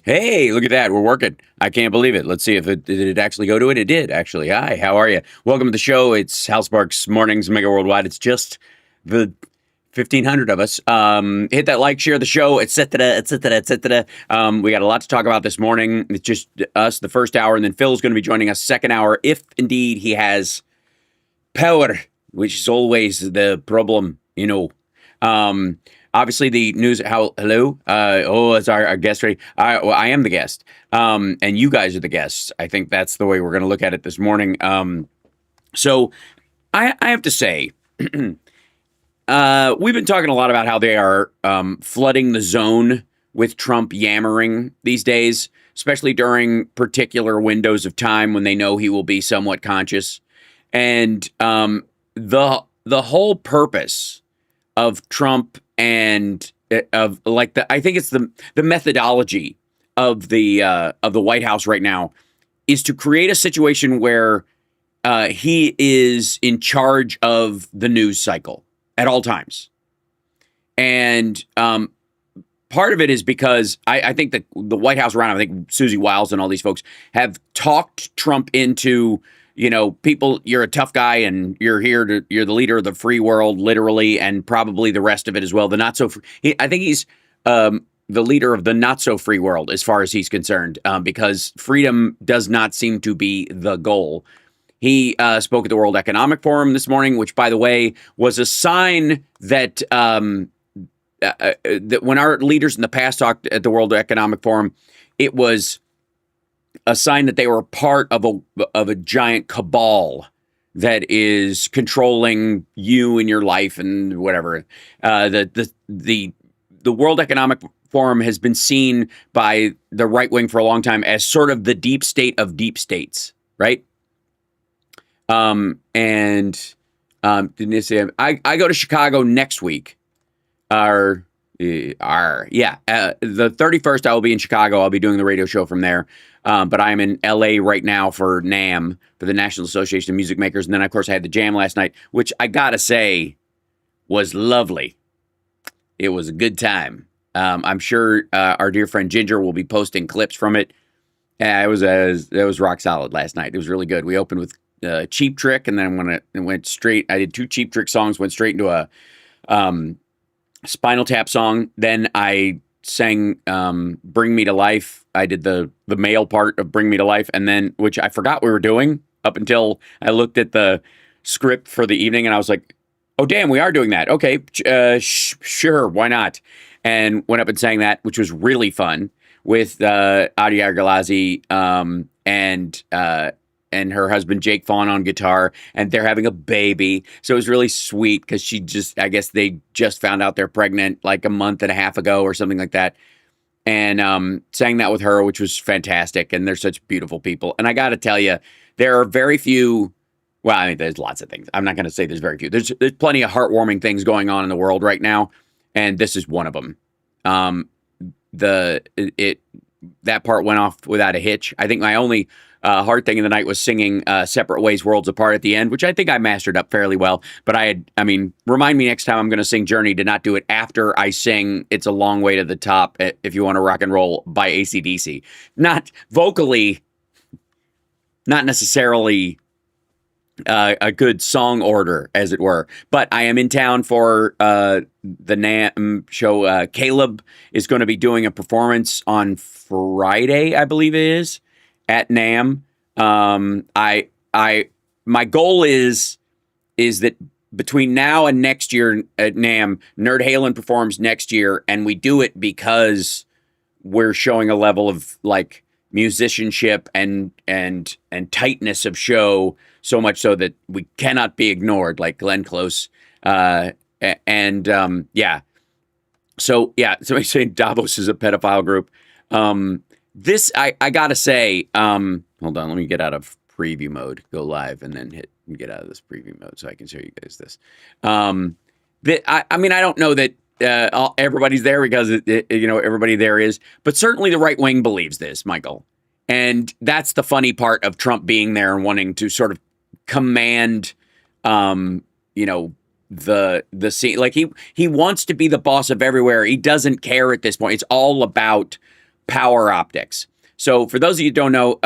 Hey, look at that. We're working. I can't believe it. Let's see if it did it actually go to it. It did, actually. Hi, how are you? Welcome to the show. It's Hal Sparks Mornings, Megaworldwiide. It's just the 1,500 of us. Hit that like, share the show, etc., etc., etc. We got a lot to talk about this morning. It's just us the first hour, and then Phil's going to be joining us second hour, if indeed he has power, which is always the problem, you know. Obviously, the news. Hello. It's our guest ready. I am the guest, and you guys are the guests. I think that's the way we're going to look at it this morning. So, I have to say, we've been talking a lot about how they are flooding the zone with Trump yammering these days, especially during particular windows of time when they know he will be somewhat conscious, and the whole purpose of Trump and of like I think it's the methodology of the White House right now is to create a situation where he is in charge of the news cycle at all times. And part of it is because I think that the White House around, I think Susie Wiles and all these folks have talked Trump into, you know, people, you're a tough guy and you're the leader of the free world, literally, and probably the rest of it as well. The not so free, I think he's the leader of the not so free world as far as he's concerned, because freedom does not seem to be the goal. He spoke at the World Economic Forum this morning, which, by the way, was a sign that that when our leaders in the past talked at the World Economic Forum, it was a sign that they were part of a giant cabal that is controlling you and your life and whatever. The World Economic Forum has been seen by the right wing for a long time as sort of the deep state of deep states, right? Didn't you say I go to Chicago next week? The 31st, I will be in Chicago. I'll be doing the radio show from there. But I'm in LA right now for NAMM, for the National Association of Music Makers. And then, of course, I had the jam last night, which I gotta say was lovely. It was a good time. I'm sure our dear friend Ginger will be posting clips from it. It was rock solid last night. It was really good. We opened with Cheap Trick, and then went straight. I did 2 Cheap Trick songs, went straight into a Spinal Tap song. Then I sang Bring Me to Life. I did the male part of Bring Me to Life, and then, which I forgot we were doing up until I looked at the script for the evening, and I was like, oh, damn, we are doing that. Okay, sure, why not? And went up and sang that, which was really fun, with Adi Argalazi and her husband Jake Fawn on guitar, and they're having a baby. So it was really sweet because I guess they just found out they're pregnant like a month and a half ago or something like that. And sang that with her, which was fantastic. And they're such beautiful people. And I got to tell you, there are very few. Well, I mean, there's lots of things. I'm not going to say there's very few. There's plenty of heartwarming things going on in the world right now, and this is one of them. That part went off without a hitch. I think my only hard thing in the night was singing Separate Ways, Worlds Apart at the end, which I think I mastered up fairly well. But remind me next time I'm going to sing Journey to not do it after I sing It's a Long Way to the Top, If You Want to Rock and Roll by AC/DC. Not vocally, not necessarily a good song order, as it were. But I am in town for the NAMM show. Caleb is going to be doing a performance on Friday, I believe it is, at NAMM. My goal is that between now and next year at NAMM, Nerd Halen performs next year, and we do it because we're showing a level of like musicianship and tightness of show, so much so that we cannot be ignored, like Glenn Close. So somebody saying Davos is a pedophile group. This, I gotta say, hold on, let me get out of preview mode, go live, and then get out of this preview mode so I can show you guys this. I don't know that everybody's there because, everybody there is, but certainly the right wing believes this, Michael. And that's the funny part of Trump being there and wanting to sort of command, the scene. Like he wants to be the boss of everywhere. He doesn't care at this point. It's all about power optics. So for those of you who don't know,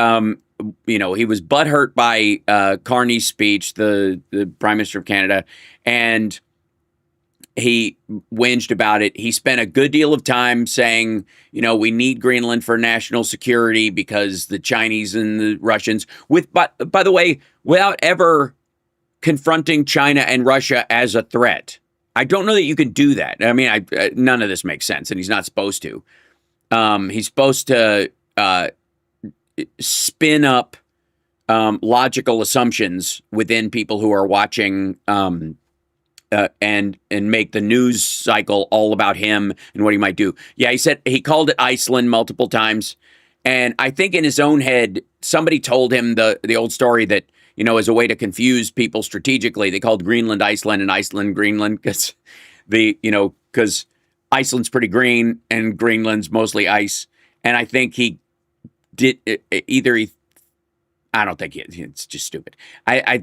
he was butthurt by Carney's speech, the Prime Minister of Canada, and he whinged about it. He spent a good deal of time saying, we need Greenland for national security because the Chinese and the Russians, but by the way, without ever confronting China and Russia as a threat. I don't know that you can do that. I mean, none of this makes sense, and he's not supposed to. He's supposed to spin up logical assumptions within people who are watching and make the news cycle all about him and what he might do. Yeah, he called it Iceland multiple times. And I think in his own head, somebody told him the old story that, as a way to confuse people strategically, they called Greenland Iceland and Iceland Greenland because because Iceland's pretty green and Greenland's mostly ice. And I think he did I don't think it's just stupid. I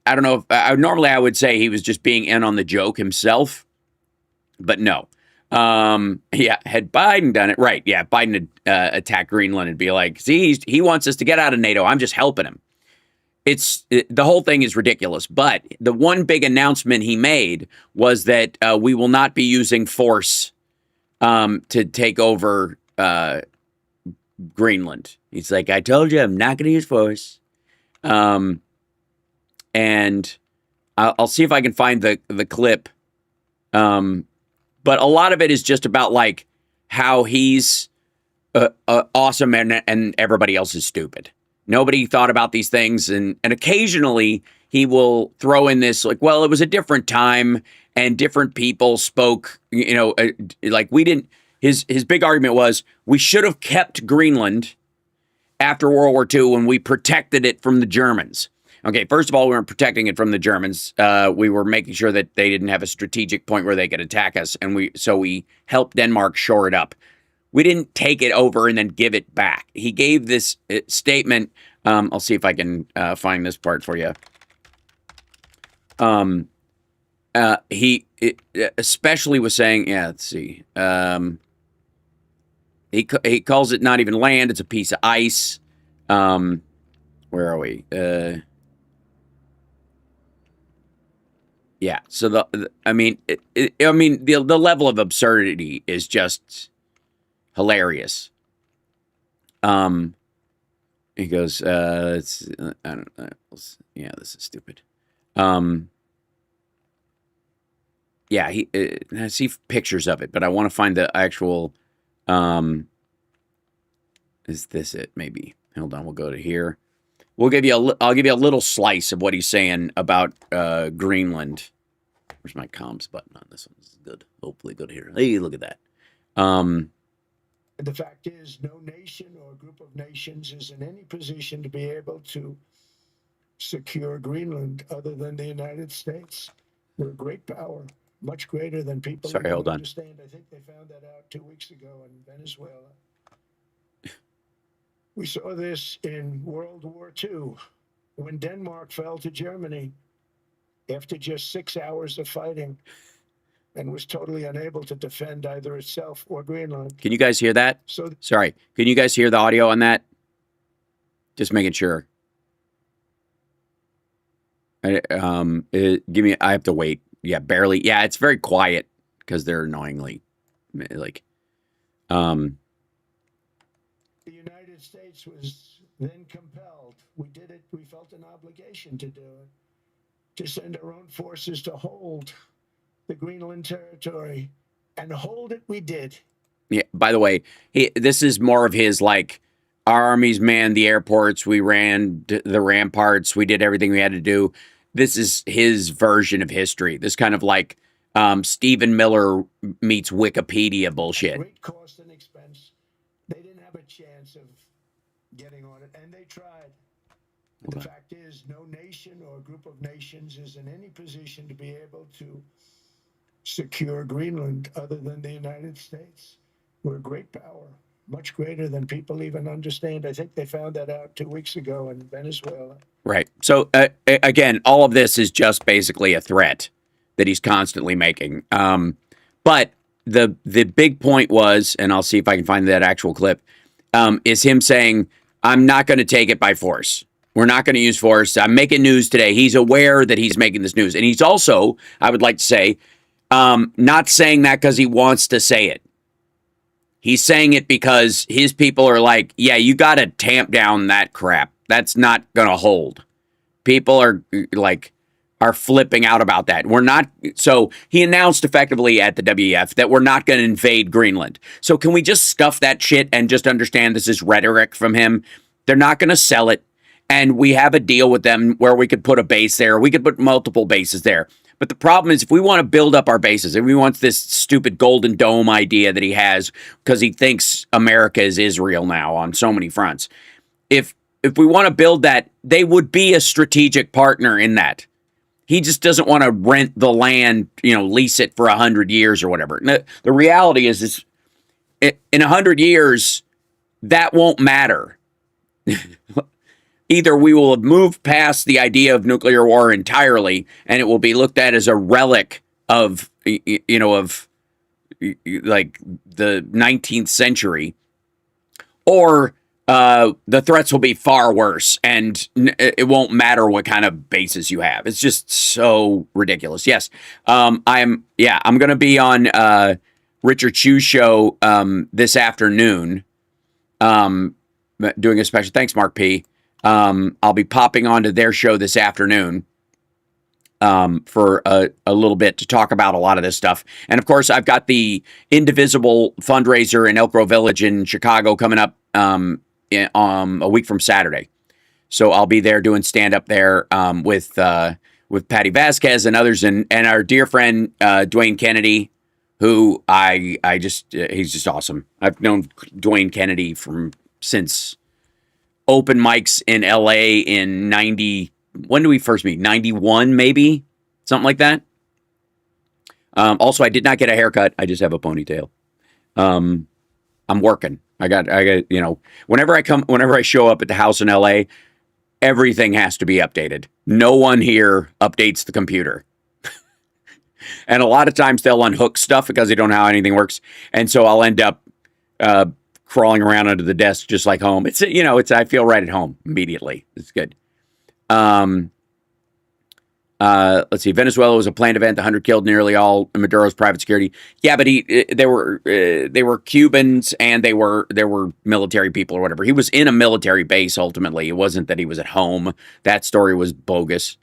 don't know if normally I would say he was just being in on the joke himself, but no. Had Biden done it right, Biden had attacked Greenland and be like, see, he wants us to get out of NATO. I'm just helping him. The whole thing is ridiculous. But the one big announcement he made was that we will not be using force to take over Greenland. He's like, I told you I'm not going to use force. And I'll see if I can find the clip. But a lot of it is just about like how he's awesome and everybody else is stupid. Nobody thought about these things. And occasionally he will throw in this like, well, it was a different time and different people spoke, like we didn't. His big argument was we should have kept Greenland after World War II when we protected it from the Germans. Okay, first of all, we weren't protecting it from the Germans. We were making sure that they didn't have a strategic point where they could attack us, and we helped Denmark shore it up. We didn't take it over and then give it back. He gave this statement. I'll see if I can find this part for you. He especially was saying, let's see. He calls it not even land; it's a piece of ice. Where are we? Yeah. So the level of absurdity is just hilarious. He goes, I don't know. Yeah, this is stupid. I see pictures of it, but I want to find the actual. Is this it? Maybe. Hold on. We'll go to here. I'll give you a little slice of what he's saying about Greenland. Where's my comms button on this one? This is good. Hopefully good here. Hey, look at that. The fact is, no nation or group of nations is in any position to be able to secure Greenland other than the United States. We're a great power, much greater than people understand. I think they found that out 2 weeks ago in Venezuela. We saw this in World War II when Denmark fell to Germany after just 6 hours of fighting and was totally unable to defend either itself or Greenland. Can you guys hear that? Sorry. Can you guys hear the audio on that? Just making sure. I have to wait. Yeah, barely. Yeah, it's very quiet because they're annoyingly like. The United States was then compelled. We did it. We felt an obligation to do it, to send our own forces to hold the Greenland territory, and hold it we did. Yeah. By the way, this is more of his like. Our armies manned the airports. We ran the ramparts. We did everything we had to do. This is his version of history. This kind of like Stephen Miller meets Wikipedia bullshit. At great cost and expense. They didn't have a chance of getting on it, and they tried. The fact is, no nation or group of nations is in any position to be able to secure Greenland other than the United States. We're a great power, much greater than people even understand. I think they found that out 2 weeks ago in Venezuela. Right. So, again, all of this is just basically a threat that he's constantly making. But the big point was, and I'll see if I can find that actual clip, is him saying, I'm not going to take it by force. We're not going to use force. I'm making news today. He's aware that he's making this news. And he's also, I would like to say, not saying that because he wants to say it. He's saying it because his people are like, yeah, you got to tamp down that crap. That's not going to hold. People are like, are flipping out about that. We're not. So he announced effectively at the WEF that we're not going to invade Greenland. So can we just stuff that shit and just understand this is rhetoric from him? They're not going to sell it. And we have a deal with them where we could put a base there. We could put multiple bases there. But the problem is if we want to build up our bases, if we want this stupid Golden Dome idea that he has because he thinks America is Israel now on so many fronts, if we want to build that, they would be a strategic partner in that. He just doesn't want to rent the land, lease it for 100 years or whatever. The reality is in 100 years, that won't matter. Either we will have moved past the idea of nuclear war entirely, and it will be looked at as a relic of, like the 19th century, or the threats will be far worse, and it won't matter what kind of bases you have. It's just so ridiculous. Yes, I'm going to be on Richard Chu's show this afternoon, doing a special. Thanks, Mark P. I'll be popping onto their show this afternoon for a little bit to talk about a lot of this stuff. And of course, I've got the Indivisible fundraiser in Elk Grove Village in Chicago coming up a week from Saturday. So I'll be there doing stand up there with Patty Vasquez and others, and our dear friend Dwayne Kennedy, who he's just awesome. I've known Dwayne Kennedy since open mics in LA in 90. When did we first meet? 91, maybe? Something like that. Also, I did not get a haircut. I just have a ponytail. I'm working. I got, whenever I show up at the house in LA, everything has to be updated. No one here updates the computer. And a lot of times they'll unhook stuff because they don't know how anything works. And so I'll end up crawling around under the desk just like home. I feel right at home immediately. It's good. Let's see. Venezuela was a planned event. The 100 killed, nearly all Maduro's private security. Yeah, but they were Cubans and there were military people or whatever. He was in a military base ultimately. It wasn't that he was at home. That story was bogus.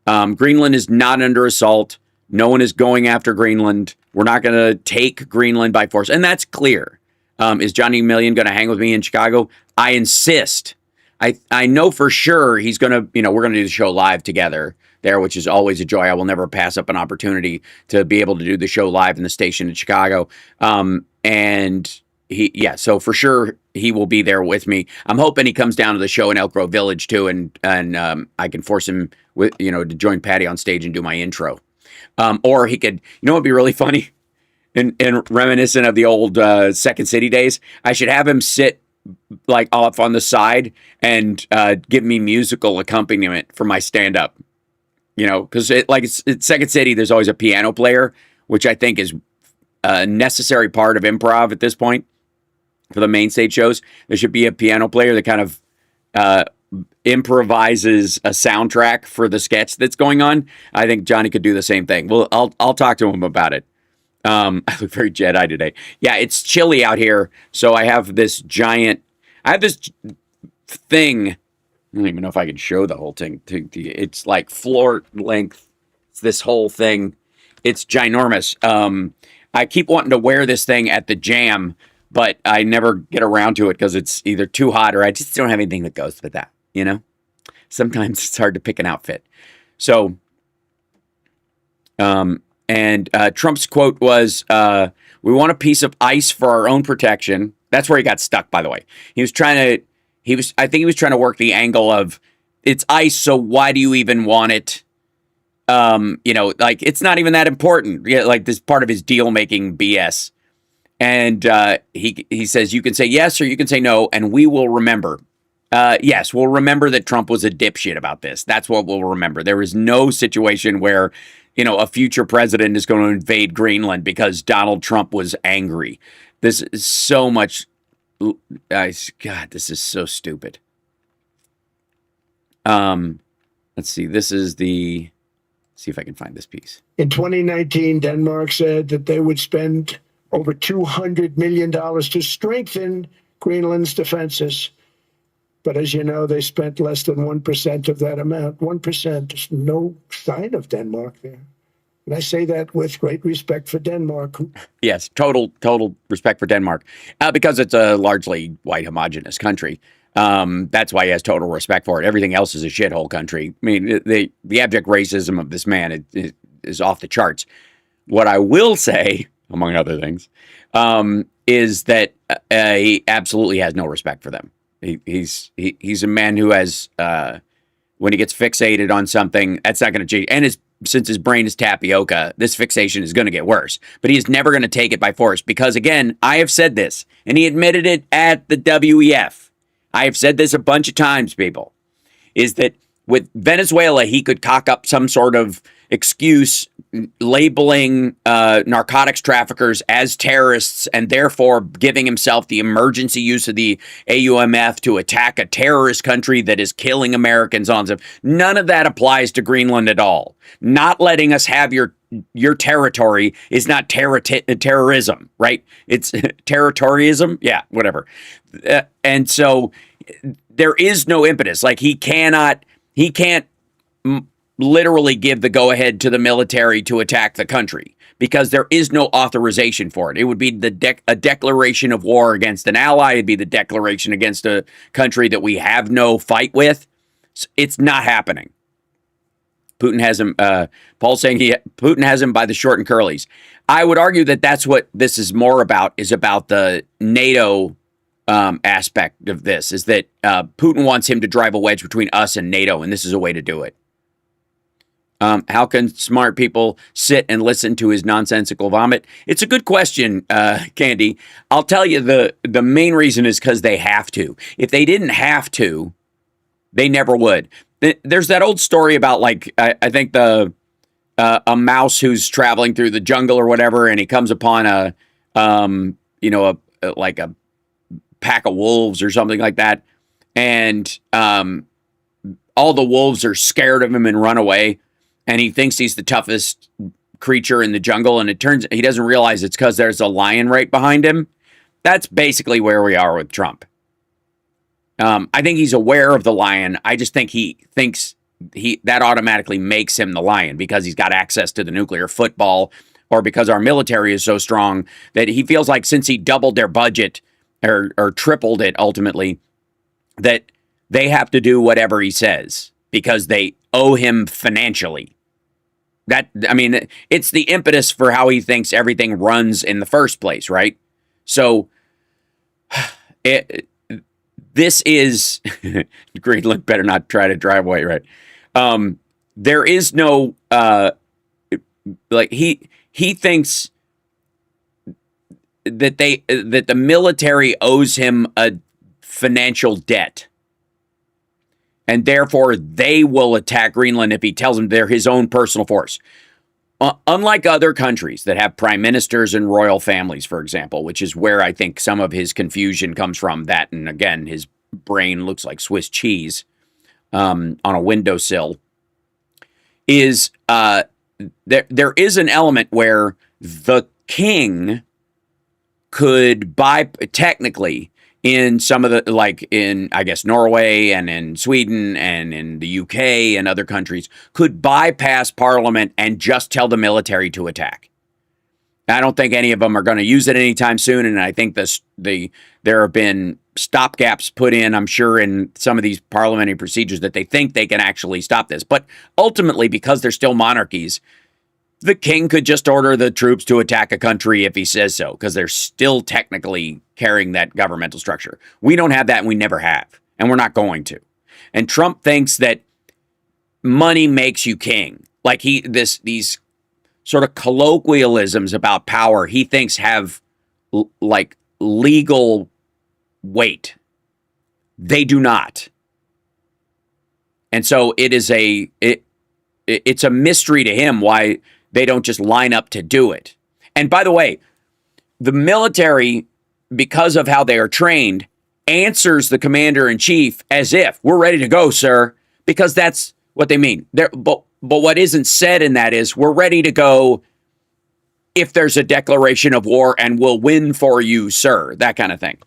Greenland is not under assault. No one is going after Greenland. We're not going to take Greenland by force, and that's clear. Is Johnny Million going to hang with me in Chicago? I insist. I know for sure he's going to, we're going to do the show live together there, which is always a joy. I will never pass up an opportunity to be able to do the show live in the station in Chicago. So for sure he will be there with me. I'm hoping he comes down to the show in Elk Grove Village too, and I can force him to join Patty on stage and do my intro. Or he could, what'd be really funny? And reminiscent of the old Second City days, I should have him sit like off on the side and give me musical accompaniment for my stand-up. Because it's Second City, there's always a piano player, which I think is a necessary part of improv at this point for the main stage shows. There should be a piano player that kind of improvises a soundtrack for the sketch that's going on. I think Johnny could do the same thing. Well, I'll talk to him about it. I look very Jedi today. Yeah, it's chilly out here, so I have this thing. I don't even know if I can show the whole thing. It's like floor length. It's this whole thing. It's ginormous. I keep wanting to wear this thing at the jam, but I never get around to it because it's either too hot or I just don't have anything that goes with that. Sometimes it's hard to pick an outfit. So, and Trump's quote was, "We want a piece of ice for our own protection." That's where he got stuck, by the way. I think he was trying to work the angle of it's ice, so why do you even want it? It's not even that important. Yeah, like this part of his deal making BS. And he says you can say yes or you can say no, and we will remember. Yes, we'll remember that Trump was a dipshit about this. That's what we'll remember. There is no situation where a future president is going to invade Greenland because Donald Trump was angry. This is so much. God, this is so stupid. Let's see. This is the. See if I can find this piece. In 2019, Denmark said that they would spend over $200 million to strengthen Greenland's defenses. But as you know, they spent less than 1% of that amount. 1%, there's no sign of Denmark there. And I say that with great respect for Denmark. Yes, total respect for Denmark, because it's a largely white homogenous country. That's why he has total respect for it. Everything else is a shithole country. I mean, the abject racism of this man is off the charts. What I will say, among other things, is that he absolutely has no respect for them. He's a man who has, when he gets fixated on something, that's not going to change. And since his brain is tapioca, this fixation is going to get worse. But he is never going to take it by force because, again, I have said this, and he admitted it at the WEF. I have said this a bunch of times, people, is that with Venezuela, he could cock up some sort of excuse labeling narcotics traffickers as terrorists and therefore giving himself the emergency use of the AUMF to attack a terrorist country that is killing Americans on them. None of that applies to Greenland at all. Not letting us have your territory is not terrorism, right? It's territorialism. Yeah, whatever. And so there is no impetus. Like he can't literally give the go-ahead to the military to attack the country because there is no authorization for it. It would be a declaration of war against an ally. It'd be the declaration against a country that we have no fight with. It's not happening. Putin has him, Paul's saying Putin has him by the short and curlies. I would argue that that's what this is more about, is about the NATO aspect of this, is that Putin wants him to drive a wedge between us and NATO, and this is a way to do it. How can smart people sit and listen to his nonsensical vomit? It's a good question, Candy. I'll tell you the main reason is because they have to. If they didn't have to, they never would. There's that old story about, like, I think a mouse who's traveling through the jungle or whatever, and he comes upon a pack of wolves or something like that, and all the wolves are scared of him and run away. And he thinks he's the toughest creature in the jungle, and he doesn't realize it's because there's a lion right behind him. That's basically where we are with Trump. I think he's aware of the lion. I just think he thinks that automatically makes him the lion because he's got access to the nuclear football, or because our military is so strong that he feels like since he doubled their budget or tripled it ultimately, that they have to do whatever he says because they owe him financially. It's the impetus for how he thinks everything runs in the first place, right? So this is Greenland better not try to drive away, right? There is no he thinks that the military owes him a financial debt. And therefore, they will attack Greenland if he tells them they're his own personal force. Unlike other countries that have prime ministers and royal families, for example, which is where I think some of his confusion comes from. That, and again, his brain looks like Swiss cheese on a windowsill. There is an element where the king could buy, technically, in some of the, like in, I guess, Norway and in Sweden and in the UK and other countries, could bypass Parliament and just tell the military to attack. I don't think any of them are going to use it anytime soon, and I think there have been stopgaps put in, I'm sure, in some of these parliamentary procedures that they think they can actually stop this. But ultimately, because they're still monarchies, the king could just order the troops to attack a country if he says so, because they're still technically carrying that governmental structure. We don't have that, and we never have, and we're not going to. And Trump thinks that money makes you king. Like these sort of colloquialisms about power, he thinks have like legal weight. They do not. And so it is it's a mystery to him why they don't just line up to do it. And by the way, the military, because of how they are trained, answers the commander in chief as if we're ready to go, sir, because that's what they mean. But what isn't said in that is we're ready to go if there's a declaration of war and we'll win for you, sir, that kind of thing.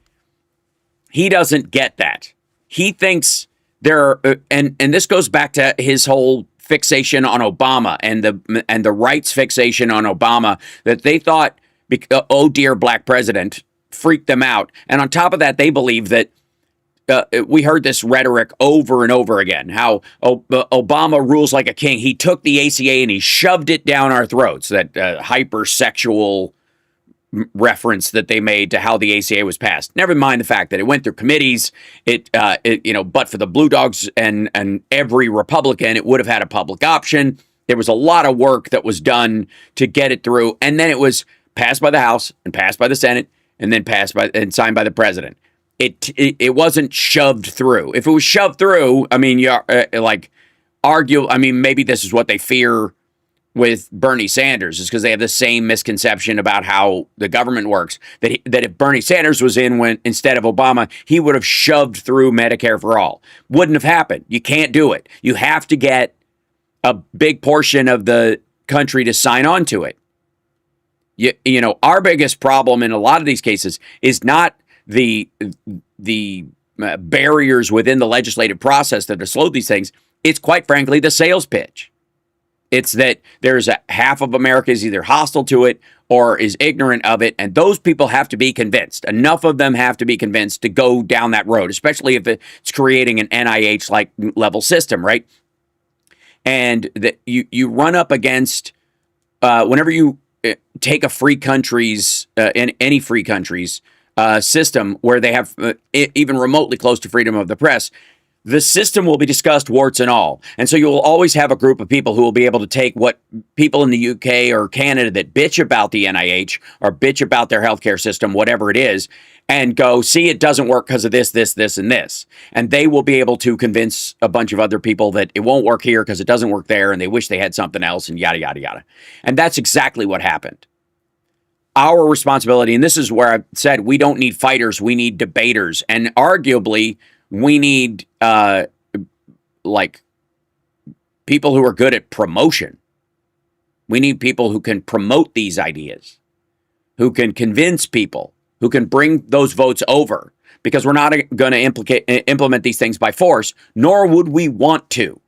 He doesn't get that. He thinks there are, and this goes back to his whole fixation on Obama and the rights fixation on Obama, that they thought, oh dear, black president, freaked them out. And on top of that, they believe that we heard this rhetoric over and over again, how Obama rules like a king. He took the ACA and he shoved it down our throats, that hypersexual reference that they made to how the ACA was passed. Never mind the fact that it went through committees. But for the Blue Dogs and every Republican, it would have had a public option. There was a lot of work that was done to get it through. And then it was passed by the House and passed by the Senate and then passed by and signed by the president. It wasn't shoved through. If it was shoved through, I mean, maybe this is what they fear with Bernie Sanders, is because they have the same misconception about how the government works, that if Bernie Sanders was in instead of Obama, he would have shoved through Medicare for all. Wouldn't have happened. You can't do it. You have to get a big portion of the country to sign on to it. You know, our biggest problem in a lot of these cases is not the barriers within the legislative process that have slowed these things. It's quite frankly the sales pitch. It's that there's half of America is either hostile to it or is ignorant of it, and those people have to be convinced. Enough of them have to be convinced to go down that road, especially if it's creating an NIH-like level system, right? And that you run up against whenever you take a free country's in any free country's system where they have even remotely close to freedom of the press. The system will be discussed warts and all. And so you will always have a group of people who will be able to take what people in the UK or Canada that bitch about the NIH or bitch about their healthcare system, whatever it is, and go, see, it doesn't work because of this, and this. And they will be able to convince a bunch of other people that it won't work here because it doesn't work there, and they wish they had something else, and yada, yada, yada. And that's exactly what happened. Our responsibility, and this is where I said we don't need fighters, we need debaters. And arguably, we need people who are good at promotion. We need people who can promote these ideas, who can convince people, who can bring those votes over, because we're not going to implement these things by force, nor would we want to.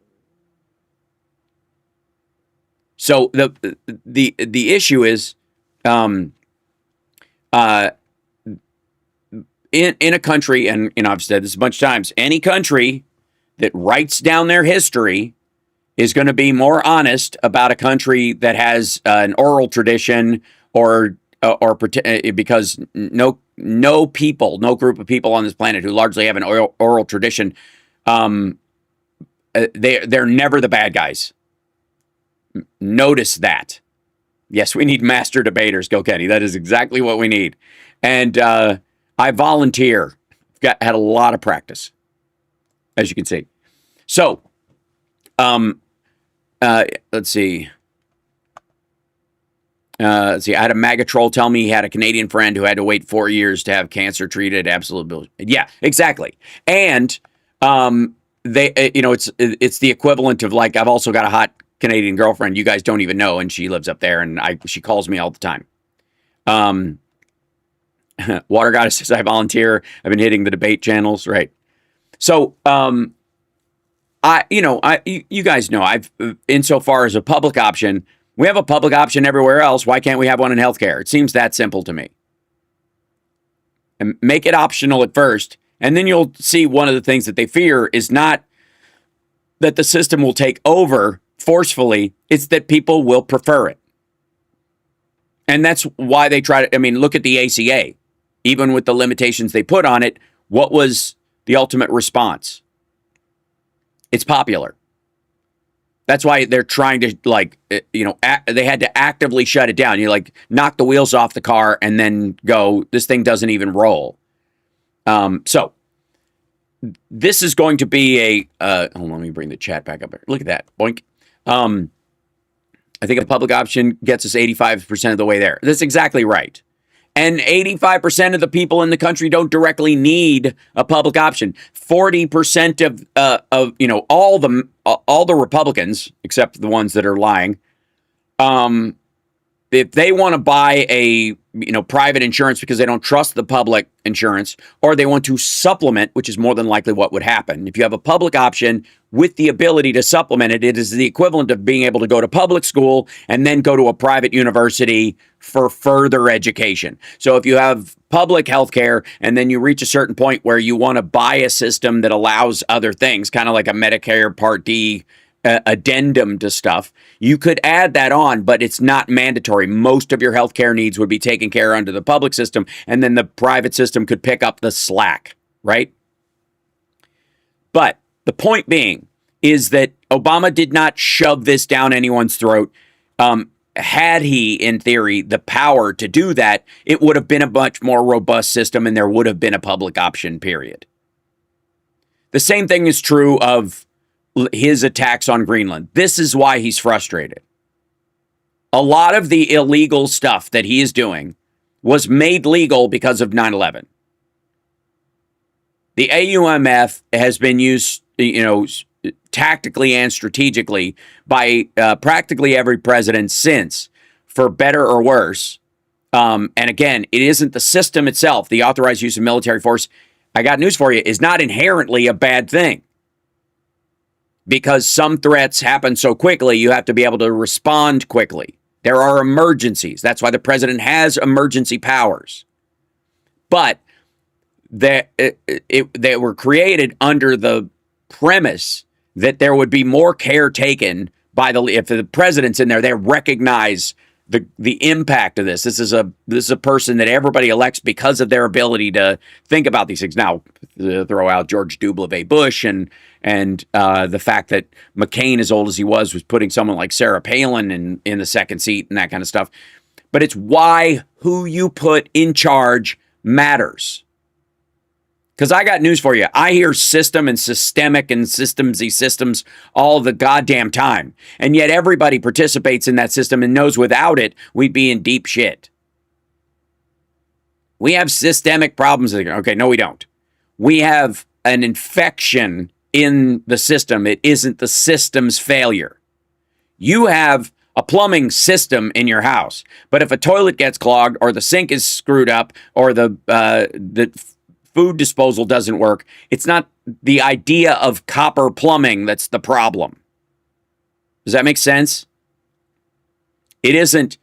So the issue is, in a country, and I've said this a bunch of times, any country that writes down their history is going to be more honest about a country that has an oral tradition or because no group of people on this planet who largely have an oral tradition, they're never the bad guys. Notice that. Yes, we need master debaters. Go, Kenny. That is exactly what we need. And I volunteer. Had a lot of practice, as you can see. So, let's see. I had a MAGA troll tell me he had a Canadian friend who had to wait 4 years to have cancer treated. Absolute bullshit. Yeah, exactly. And it's the equivalent of, like, I've also got a hot Canadian girlfriend you guys don't even know, and she lives up there, and she calls me all the time. Water Goddess says I volunteer. I've been hitting the debate channels, right? So, you guys know, I've, insofar as a public option, we have a public option everywhere else. Why can't we have one in healthcare? It seems that simple to me. And make it optional at first, and then you'll see one of the things that they fear is not that the system will take over forcefully, it's that people will prefer it. And that's why they try to, look at the ACA. Even with the limitations they put on it, what was the ultimate response? It's popular. That's why they're trying to, they had to actively shut it down. You knock the wheels off the car and then go, this thing doesn't even roll. So this is going to be hold on, let me bring the chat back up here. Look at that. Boink. I think a public option gets us 85% of the way there. That's exactly right. And 85% of the people in the country don't directly need a public option. 40% of all the Republicans, except the ones that are lying, if they want to buy a private insurance because they don't trust the public insurance, or they want to supplement, which is more than likely what would happen. If you have a public option with the ability to supplement it, it is the equivalent of being able to go to public school and then go to a private university for further education. So if you have public health care and then you reach a certain point where you want to buy a system that allows other things, kind of like a Medicare Part D addendum to stuff, you could add that on, but it's not mandatory. Most of your healthcare needs would be taken care of under the public system, and then the private system could pick up the slack, right? But the point being is that Obama did not shove this down anyone's throat. Had he, in theory, the power to do that, it would have been a much more robust system, and there would have been a public option, period. The same thing is true of his attacks on Greenland. This is why he's frustrated. A lot of the illegal stuff that he is doing was made legal because of 9/11. The AUMF has been used, tactically and strategically by practically every president since, for better or worse. And again, it isn't the system itself. The authorized use of military force, I got news for you, is not inherently a bad thing. Because some threats happen so quickly, you have to be able to respond quickly. There are emergencies. That's why the president has emergency powers. But they were created under the premise that there would be more care taken by if the president's in there, they recognize the impact of this. This is a person that everybody elects because of their ability to think about these things. Now, throw out George W. Bush and the fact that McCain, as old as he was putting someone like Sarah Palin in the second seat and that kind of stuff. But it's why who you put in charge matters. Because I got news for you. I hear system and systemic and systemsy systems all the goddamn time. And yet everybody participates in that system and knows without it, we'd be in deep shit. We have systemic problems. Okay, no, we don't. We have an infection in the system. It isn't the system's failure. You have a plumbing system in your house, but if a toilet gets clogged or the sink is screwed up or the food disposal doesn't work, it's not the idea of copper plumbing that's the problem. Does that make sense? It isn't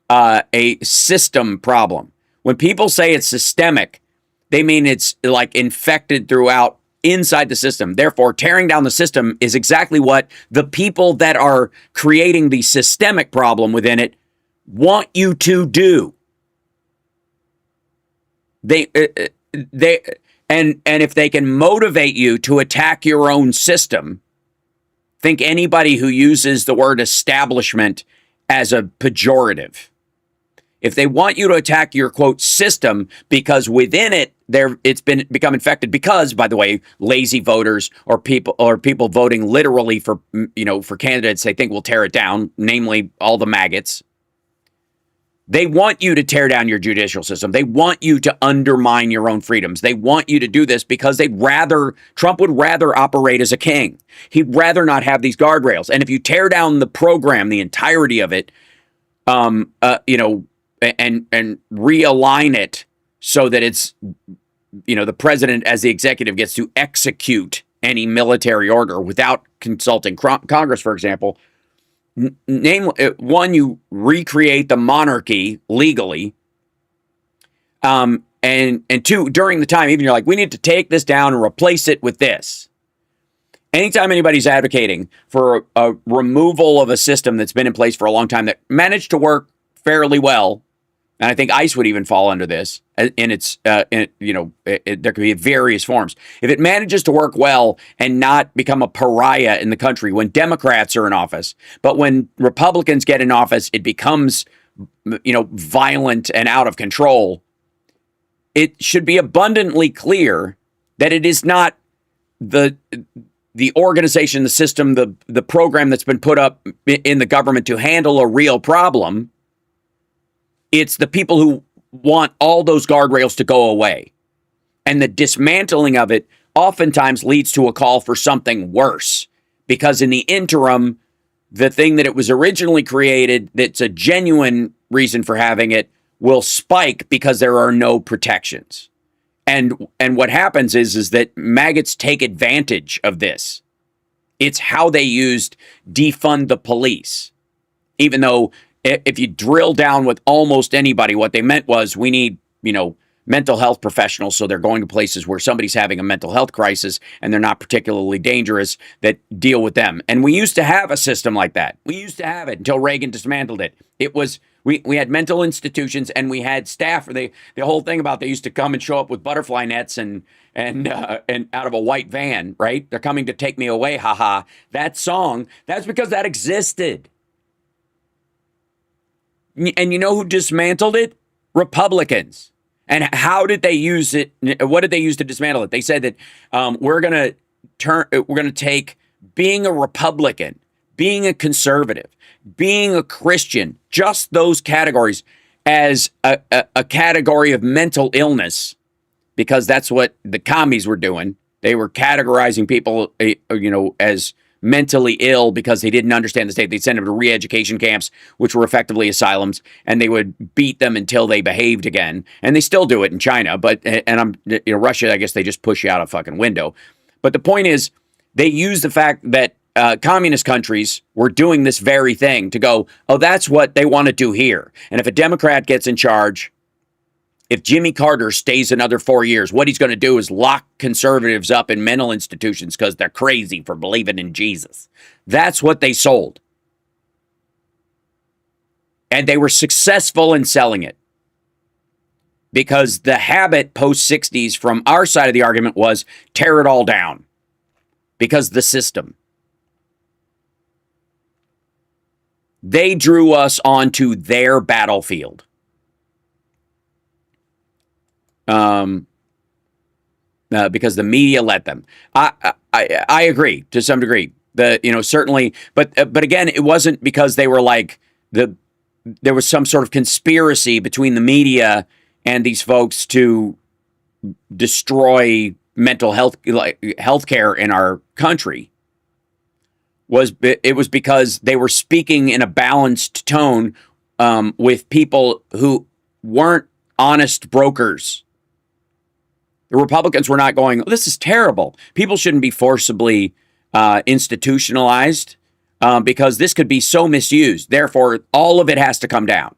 a system problem. When people say it's systemic, they mean it's like infected throughout inside the system. Therefore, tearing down the system is exactly what the people that are creating the systemic problem within it want you to do. And if they can motivate you to attack your own system, think anybody who uses the word establishment as a pejorative. If they want you to attack your quote system because within it it's become infected because, by the way, lazy voters or people voting literally for candidates they think will tear it down, namely all the maggots. They want you to tear down your judicial system. They want you to undermine your own freedoms. They want you to do this because Trump would rather operate as a king. He'd rather not have these guardrails. And if you tear down the program, the entirety of it, and realign it so that it's, the president as the executive gets to execute any military order without consulting Congress, for example. One, you recreate the monarchy legally. And two, during the time, even you're like, we need to take this down and replace it with this. Anytime anybody's advocating for a removal of a system that's been in place for a long time that managed to work fairly well, and I think ICE would even fall under this, and there could be various forms. If it manages to work well and not become a pariah in the country when Democrats are in office, but when Republicans get in office, it becomes, violent and out of control. It should be abundantly clear that it is not the the organization, the system, the program that's been put up in the government to handle a real problem. It's the people who want all those guardrails to go away. And the dismantling of it oftentimes leads to a call for something worse. Because in the interim, the thing that it was originally created, that's a genuine reason for having it, will spike because there are no protections. And what happens is that maggots take advantage of this. It's how they used defund the police. Even though if you drill down with almost anybody, what they meant was we need, mental health professionals, so they're going to places where somebody's having a mental health crisis and they're not particularly dangerous, that deal with them. And we used to have a system like that. We used to have it until Reagan dismantled it. It was we had mental institutions and we had staff. The whole thing about they used to come and show up with butterfly nets and out of a white van, right? They're coming to take me away, haha. That song, that's because that existed. And you know who dismantled it? Republicans. And how did they use it? What did they use to dismantle it? They said that we're going to take being a Republican, being a conservative, being a Christian, just those categories as a category of mental illness, because that's what the commies were doing. They were categorizing people, as mentally ill because they didn't understand the state. They'd send them to re-education camps, which were effectively asylums, and they would beat them until they behaved again. And they still do it in China, Russia, I guess they just push you out a fucking window. But the point is, they use the fact that communist countries were doing this very thing to go, oh, that's what they want to do here. And if a Democrat gets in charge, if Jimmy Carter stays another 4 years, what he's going to do is lock conservatives up in mental institutions because they're crazy for believing in Jesus. That's what they sold. And they were successful in selling it. Because the habit post-60s from our side of the argument was tear it all down. Because the system. They drew us onto their battlefield. Because the media let them. I agree to some degree. Certainly, but again, it wasn't because they were like there was some sort of conspiracy between the media and these folks to destroy mental health, like healthcare in our country. It was because they were speaking in a balanced tone with people who weren't honest brokers. The Republicans were not going, oh, this is terrible. People shouldn't be forcibly institutionalized because this could be so misused. Therefore, all of it has to come down.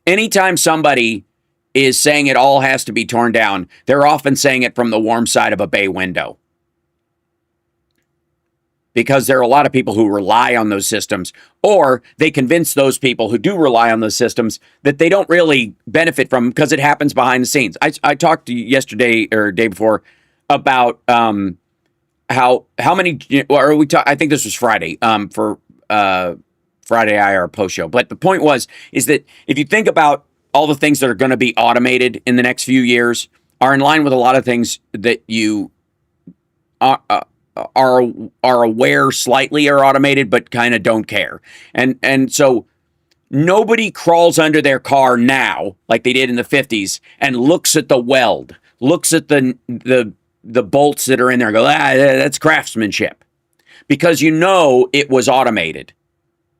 Anytime somebody is saying it all has to be torn down, they're often saying it from the warm side of a bay window. Because there are a lot of people who rely on those systems, or they convince those people who do rely on those systems that they don't really benefit from them because it happens behind the scenes. I talked to you yesterday or day before about how many, or I think this was Friday for Friday IR post show. But the point is that if you think about all the things that are going to be automated in the next few years, are in line with a lot of things that you are aware slightly are automated, but kind of don't care. And so nobody crawls under their car now, like they did in the 50s, and looks at the weld, looks at the bolts that are in there and go, that's craftsmanship. Because it was automated.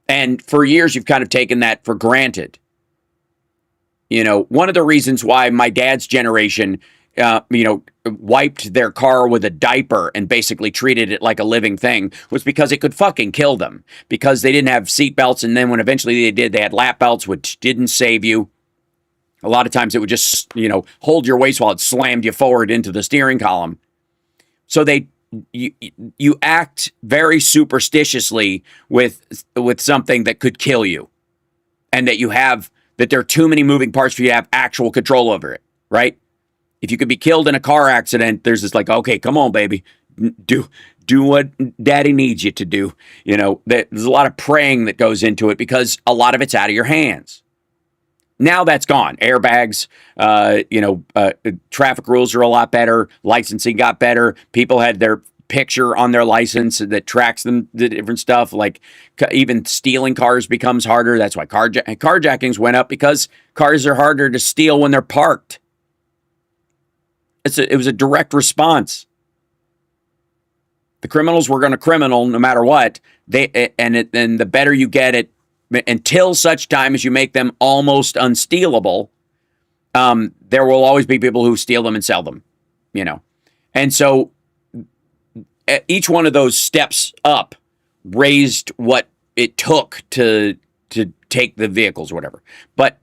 And for years, you've kind of taken that for granted. One of the reasons why my dad's generation wiped their car with a diaper and basically treated it like a living thing was because it could fucking kill them, because they didn't have seatbelts. And then when eventually they did, they had lap belts, which didn't save you. A lot of times it would just, hold your waist while it slammed you forward into the steering column. So you act very superstitiously with something that could kill you, and that there are too many moving parts for you to have actual control over it, right? If you could be killed in a car accident, there's this like, okay, come on, baby, do what daddy needs you to do. There's a lot of praying that goes into it because a lot of it's out of your hands. Now that's gone. Airbags, traffic rules are a lot better. Licensing got better. People had their picture on their license that tracks them to different stuff. Like even stealing cars becomes harder. That's why carjackings went up, because cars are harder to steal when they're parked. It was a direct response. The criminals were going to criminal no matter what. And the better you get it, until such time as you make them almost unstealable, there will always be people who steal them and sell them, And so each one of those steps up raised what it took to take the vehicles or whatever. But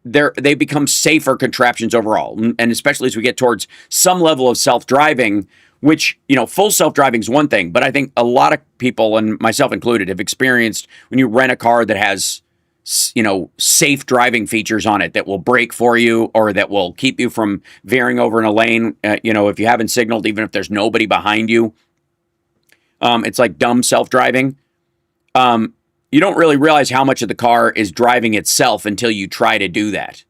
they become safer contraptions overall. And especially as we get towards some level of self-driving, which, full self-driving is one thing, but I think a lot of people, and myself included, have experienced when you rent a car that has, safe driving features on it that will brake for you or that will keep you from veering over in a lane, if you haven't signaled, even if there's nobody behind you. It's like dumb self-driving. You don't really realize how much of the car is driving itself until you try to do that,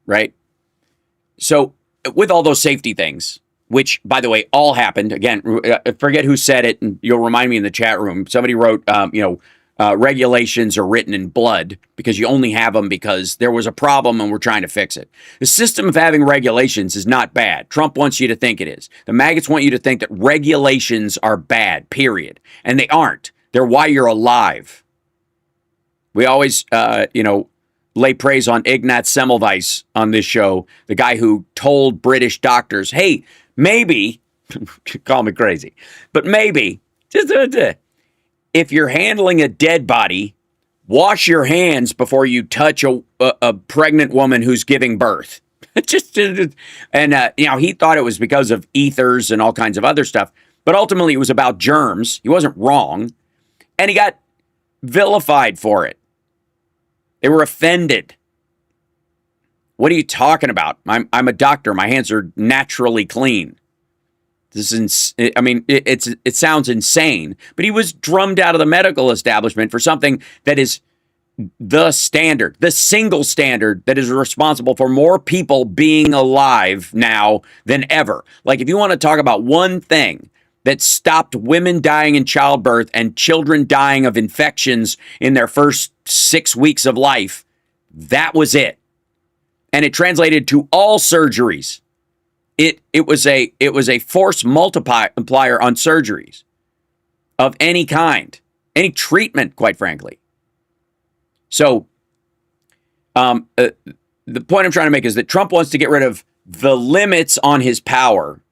right? So with all those safety things, which, by the way, all happened, again, forget who said it, and you'll remind me in the chat room. Somebody wrote, regulations are written in blood because you only have them because there was a problem and we're trying to fix it. The system of having regulations is not bad. Trump wants you to think it is. The maggots want you to think that regulations are bad, period. And they aren't. They're why you're alive. We always, lay praise on Ignaz Semmelweis on this show, the guy who told British doctors, hey, maybe, call me crazy, but maybe, if you're handling a dead body, wash your hands before you touch a pregnant woman who's giving birth. He thought it was because of ethers and all kinds of other stuff, but ultimately it was about germs. He wasn't wrong, and he got vilified for it. They were offended. What are you talking about? I'm a doctor. My hands are naturally clean. It sounds insane, but he was drummed out of the medical establishment for something that is the standard, the single standard that is responsible for more people being alive now than ever. Like, if you want to talk about one thing that stopped women dying in childbirth and children dying of infections in their first 6 weeks of life, that was it. And it translated to all surgeries. It was a force multiplier on surgeries of any kind, any treatment, quite frankly. So, the point I'm trying to make is that Trump wants to get rid of the limits on his power,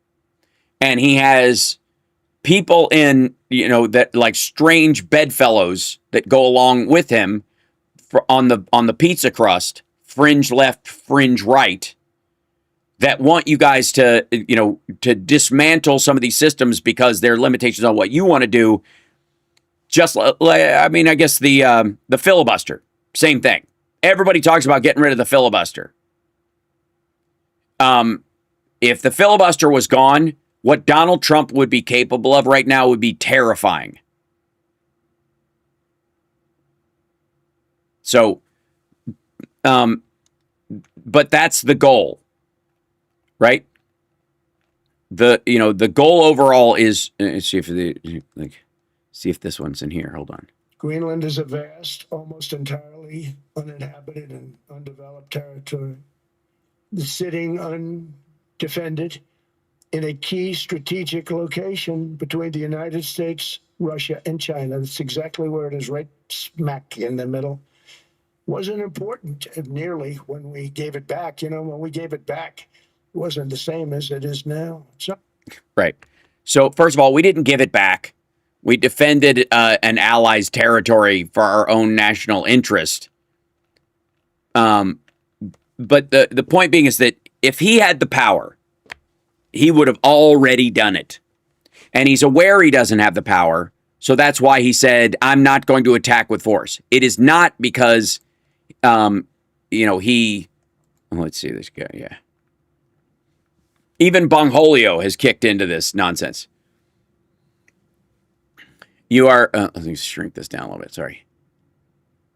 and he has people in, that like strange bedfellows that go along with him on the pizza crust, fringe left, fringe right, that want you guys to dismantle some of these systems because there are limitations on what you want to do. Just I guess the filibuster, same thing. Everybody talks about getting rid of the filibuster. If the filibuster was gone, what Donald Trump would be capable of right now would be terrifying. So, but that's the goal, right? The goal overall is, see if this one's in here. Hold on. Greenland is a vast, almost entirely uninhabited and undeveloped territory, sitting undefended in a key strategic location between the United States, Russia, and China. That's exactly where it is, right smack in the middle. Wasn't important nearly when we gave it back. When we gave it back, it wasn't the same as it is now. Right. So, first of all, we didn't give it back. We defended an ally's territory for our own national interest. But the point being is that if he had the power, he would have already done it. And he's aware he doesn't have the power. So that's why he said, I'm not going to attack with force. It is not because, let's see this guy. Yeah. Even Bongholio has kicked into this nonsense. You are, let me shrink this down a little bit. Sorry.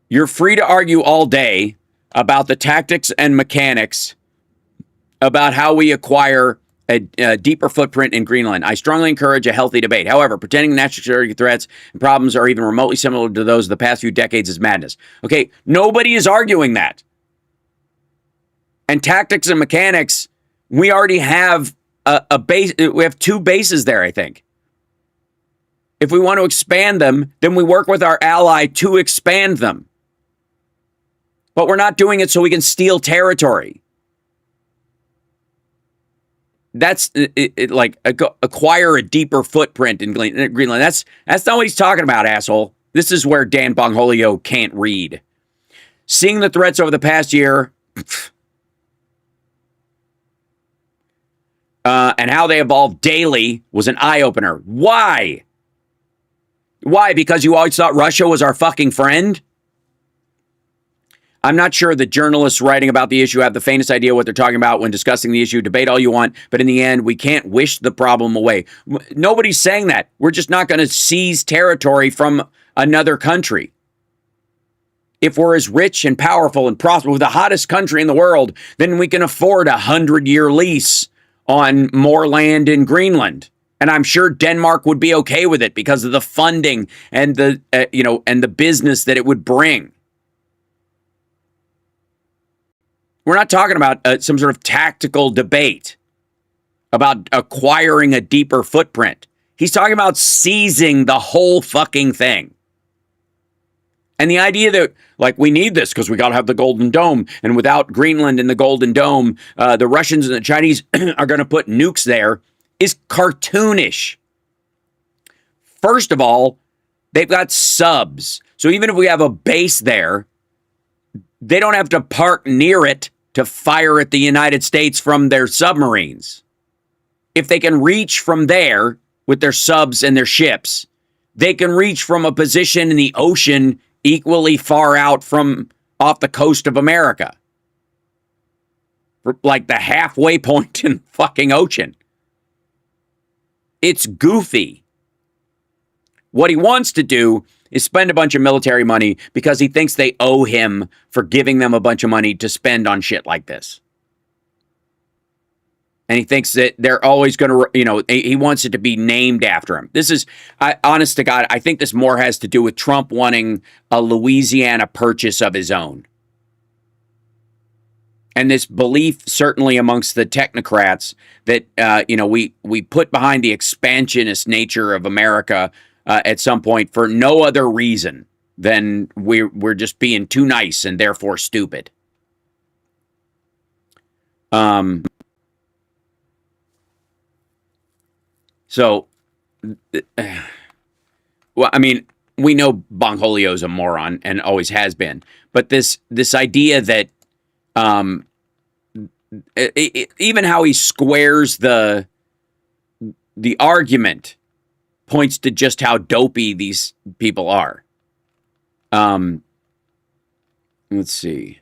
You're free to argue all day, about the tactics and mechanics about how we acquire a deeper footprint in Greenland. I strongly encourage a healthy debate. However, pretending national security threats and problems are even remotely similar to those of the past few decades is madness. Okay, nobody is arguing that. And tactics and mechanics, we already have a base. We have two bases there, I think. If we want to expand them, then we work with our ally to expand them. But we're not doing it so we can steal territory. That's like acquire a deeper footprint in Greenland. That's not what he's talking about, asshole. This is where Dan Bongholio can't read. Seeing the threats over the past year and how they evolved daily was an eye-opener. Why? Why? Because you always thought Russia was our fucking friend? I'm not sure the journalists writing about the issue have the faintest idea what they're talking about when discussing the issue. Debate all you want, but in the end, we can't wish the problem away. Nobody's saying that. We're just not going to seize territory from another country. If we're as rich and powerful and prosperous, the hottest country in the world, then we can afford a 100-year lease on more land in Greenland. And I'm sure Denmark would be okay with it because of the funding and the and the business that it would bring. We're not talking about some sort of tactical debate about acquiring a deeper footprint. He's talking about seizing the whole fucking thing. And the idea that, like, we need this because we got to have the Golden Dome, and without Greenland and the Golden Dome, the Russians and the Chinese are going to put nukes there, is cartoonish. First of all, they've got subs. So even if we have a base there, they don't have to park near it to fire at the United States from their submarines. If they can reach from there with their subs and their ships, they can reach from a position in the ocean equally far out from off the coast of America. Like the halfway point in the fucking ocean. It's goofy. What he wants to do is spend a bunch of military money because he thinks they owe him for giving them a bunch of money to spend on shit like this. And he thinks that they're always going to, he wants it to be named after him. This is, honest to God, I think this more has to do with Trump wanting a Louisiana purchase of his own. And this belief, certainly amongst the technocrats, that, we put behind the expansionist nature of America at some point for no other reason than we're just being too nice and therefore stupid. So, well, I mean, we know Bongholio's a moron and always has been, but this idea that even how he squares the argument points to just how dopey these people are. Let's see.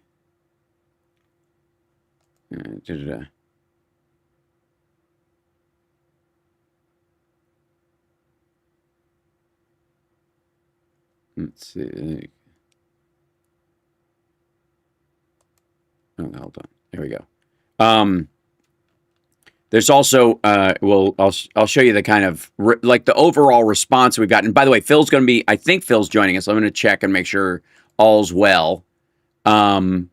Let's see. Oh, hold on. There we go. There's also, I'll show you the kind of, like the overall response we've gotten. By the way, Phil's going to be, I think Phil's joining us. I'm going to check and make sure all's well. Oh,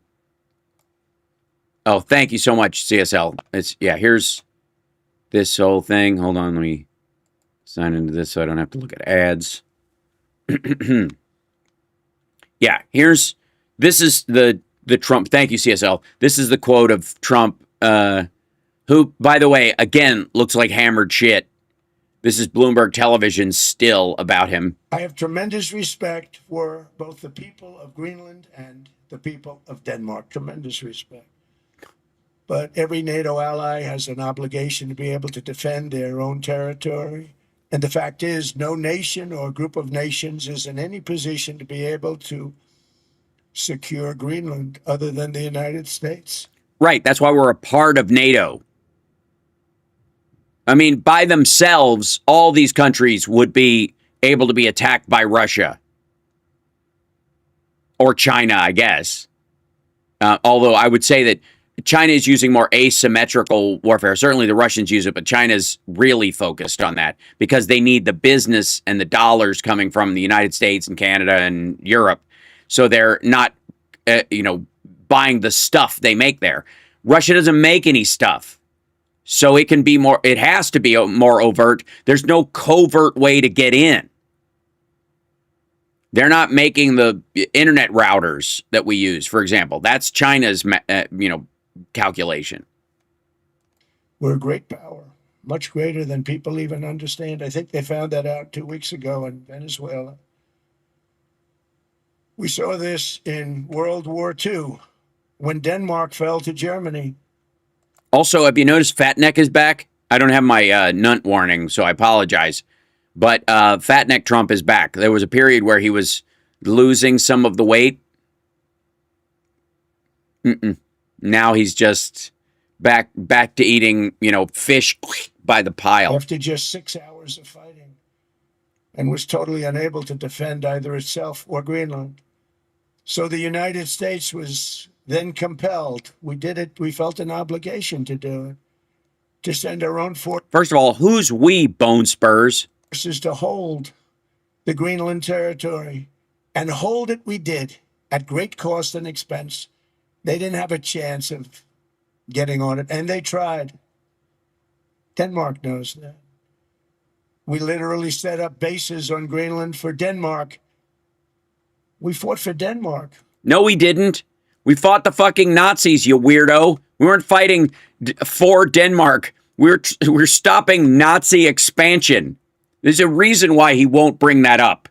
thank you so much, CSL. Here's this whole thing. Hold on, let me sign into this so I don't have to look at ads. Yeah, this is the Trump. Thank you, CSL. This is the quote of Trump, who, by the way, again, looks like hammered shit. This is Bloomberg Television still about him. I have tremendous respect for both the people of Greenland and the people of Denmark. Tremendous respect. But every NATO ally has an obligation to be able to defend their own territory. And the fact is, no nation or group of nations is in any position to be able to secure Greenland other than the United States. Right. That's why we're a part of NATO. I mean, by themselves, all these countries would be able to be attacked by Russia. Or China, I guess. Although I would say that China is using more asymmetrical warfare. Certainly the Russians use it, but China's really focused on that because they need the business and the dollars coming from the United States and Canada and Europe. So they're not, buying the stuff they make there. Russia doesn't make any stuff. So it can be more, it has to be more overt. There's no covert way to get in. They're not making the internet routers that we use, for example. That's China's, calculation. We're a great power, much greater than people even understand. I think they found that out 2 weeks ago in Venezuela. We saw this in World War II when Denmark fell to Germany. Also, have you noticed Fat Neck is back? I don't have my nunt warning, so I apologize. But Fat Neck Trump is back. There was a period where he was losing some of the weight. Now he's just back to eating, fish by the pile. After just 6 hours of fighting, and was totally unable to defend either itself or Greenland. So the United States was then compelled. We did it. We felt an obligation to do it, to send our own forces. First of all, who's we, Bone Spurs? To hold the Greenland territory, and hold it we did at great cost and expense. They didn't have a chance of getting on it, and they tried. Denmark knows that. We literally set up bases on Greenland for Denmark. We fought for Denmark. No, we didn't. We fought the fucking Nazis, you weirdo. We weren't fighting for Denmark. We're stopping Nazi expansion. There's a reason why he won't bring that up.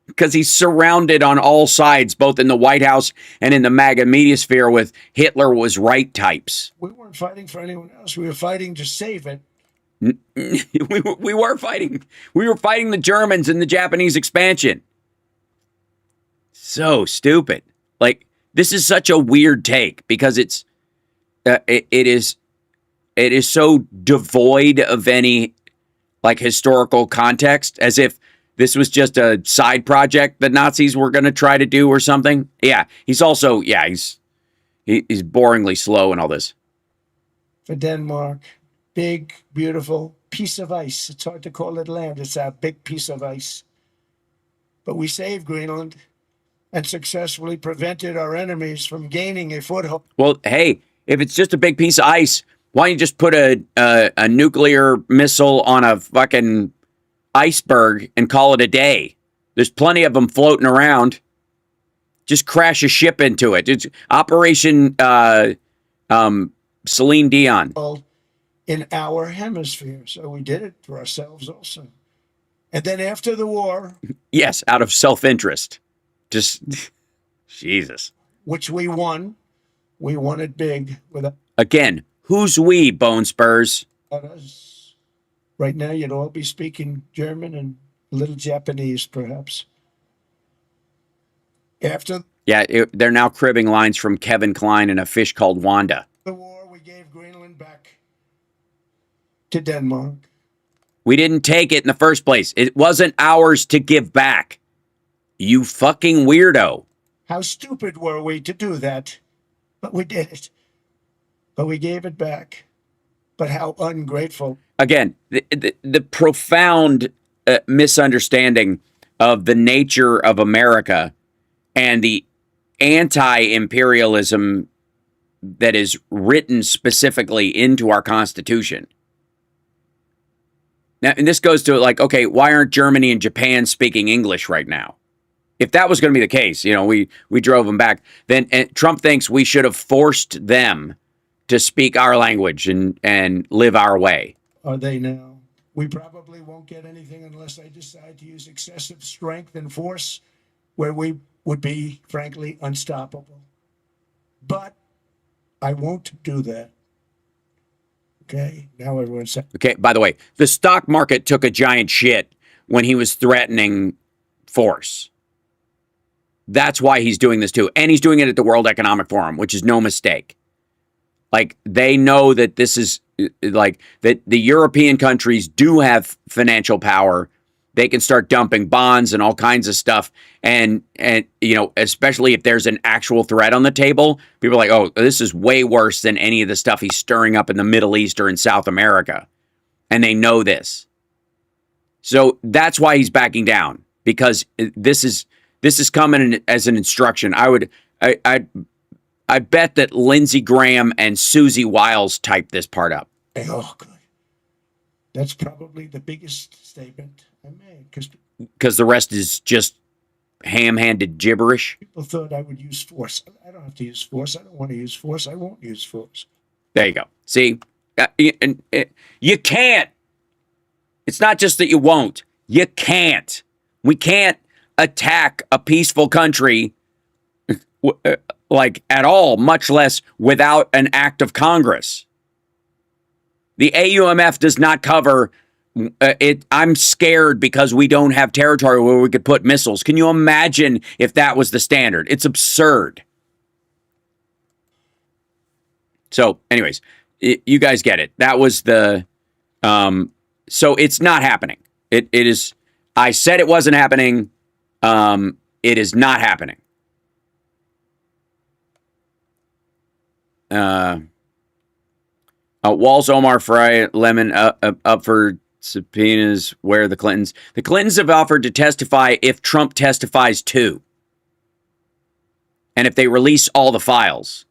Because he's surrounded on all sides, both in the White House and in the MAGA media sphere with Hitler was right types. We weren't fighting for anyone else. We were fighting to save it. we were fighting. We were fighting the Germans and the Japanese expansion. So stupid. Like, this is such a weird take because it is so devoid of any like historical context, as if this was just a side project that Nazis were going to try to do or something. Yeah, he's also, he's boringly slow in all this. For Denmark, big, beautiful piece of ice. It's hard to call it land. It's a big piece of ice. But we saved Greenland and successfully prevented our enemies from gaining a foothold. Well, hey, if it's just a big piece of ice, why don't you just put a nuclear missile on a fucking iceberg and call it a day? There's plenty of them floating around. Just crash a ship into it. It's Operation Celine Dion. In our hemisphere. So we did it for ourselves also. And then after the war. Yes, out of self-interest. Just, Jesus. Which we won. We won it big. Again, who's we, Bone Spurs? Us. Right now, you'd all be speaking German and a little Japanese, perhaps. After. Yeah, they're now cribbing lines from Kevin Kline in A Fish Called Wanda. The war, we gave Greenland back to Denmark. We didn't take it in the first place. It wasn't ours to give back. You fucking weirdo. How stupid were we to do that? But we did it. But we gave it back. But how ungrateful. Again, the profound misunderstanding of the nature of America and the anti-imperialism that is written specifically into our Constitution. Now, and this goes to like, okay, why aren't Germany and Japan speaking English right now? If that was going to be the case, we drove them back, then Trump thinks we should have forced them to speak our language and live our way. Are they now? We probably won't get anything unless they decide to use excessive strength and force, where we would be, frankly, unstoppable. But I won't do that. Okay? Now everyone's saying. Okay, by the way, the stock market took a giant shit when he was threatening force. That's why he's doing this too. And he's doing it at the World Economic Forum, which is no mistake. Like, they know that this is like that the European countries do have financial power they can start dumping bonds and all kinds of stuff. And especially if there's an actual threat on the table, people are like, oh, this is way worse than any of the stuff he's stirring up in the Middle East or in South America. And they know this. So that's why he's backing down, because this is coming as an instruction. I bet that Lindsey Graham and Susie Wiles typed this part up. Oh, good. That's probably the biggest statement I made, because the rest is just ham-handed gibberish. People thought I would use force. I don't have to use force. I don't want to use force. I won't use force. There you go. See, you can't. It's not just that you won't. You can't. We can't attack a peaceful country like at all, much less without an act of Congress. The AUMF does not cover it. I'm scared because we don't have territory where we could put missiles. Can you imagine if that was the standard? It's absurd. So, anyways, you guys get it. That was the. So it's not happening. It is. I said it wasn't happening. It is not happening. Walls, Omar, Fry, Lemon up for subpoenas. Where the Clintons? The Clintons have offered to testify if Trump testifies too, and if they release all the files.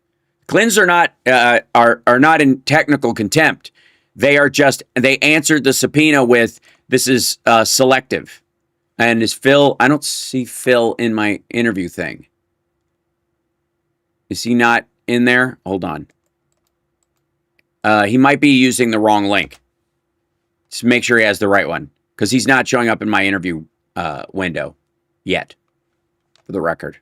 Clintons are not in technical contempt. They answered the subpoena with this is selective. And is Phil? I don't see Phil in my interview thing. Is he not in there? Hold on. He might be using the wrong link. Just make sure he has the right one, because he's not showing up in my interview window yet, for the record.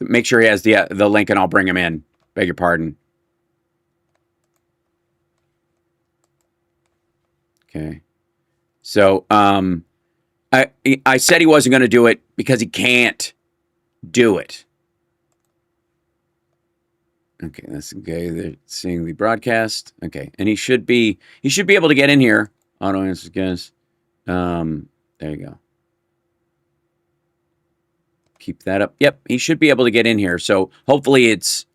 Make sure he has the link, and I'll bring him in. Beg your pardon. Okay. So I said he wasn't going to do it because he can't do it. Okay, that's okay. They're seeing the broadcast. Okay, and he should be able to get in here. Auto answers guess. There you go. Keep that up. Yep, he should be able to get in here. So hopefully it's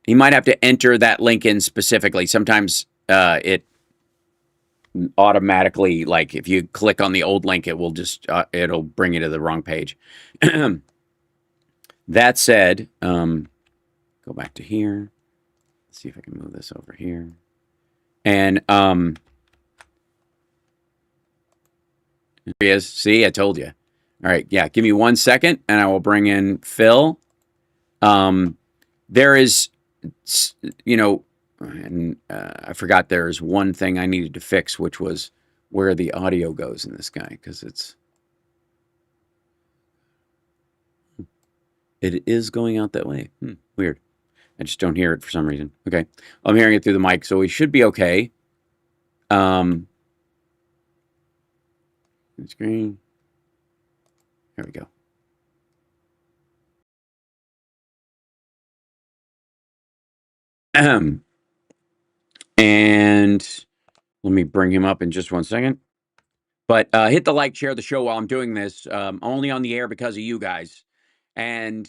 he might have to enter that link in specifically. Sometimes it automatically, like if you click on the old link, it will just it'll bring you to the wrong page. That said, go back to here. Let's see if I can move this over here. And here he is. See, I told you. All right, yeah, give me 1 second, and I will bring in Phil. There is, and I forgot there is one thing I needed to fix, which was where the audio goes in this guy, because it is going out that way. Weird. I just don't hear it for some reason. Okay, I'm hearing it through the mic, so we should be okay. Screen. There we go. And let me bring him up in just 1 second. But hit the like, share the show while I'm doing this. Only on the air because of you guys. And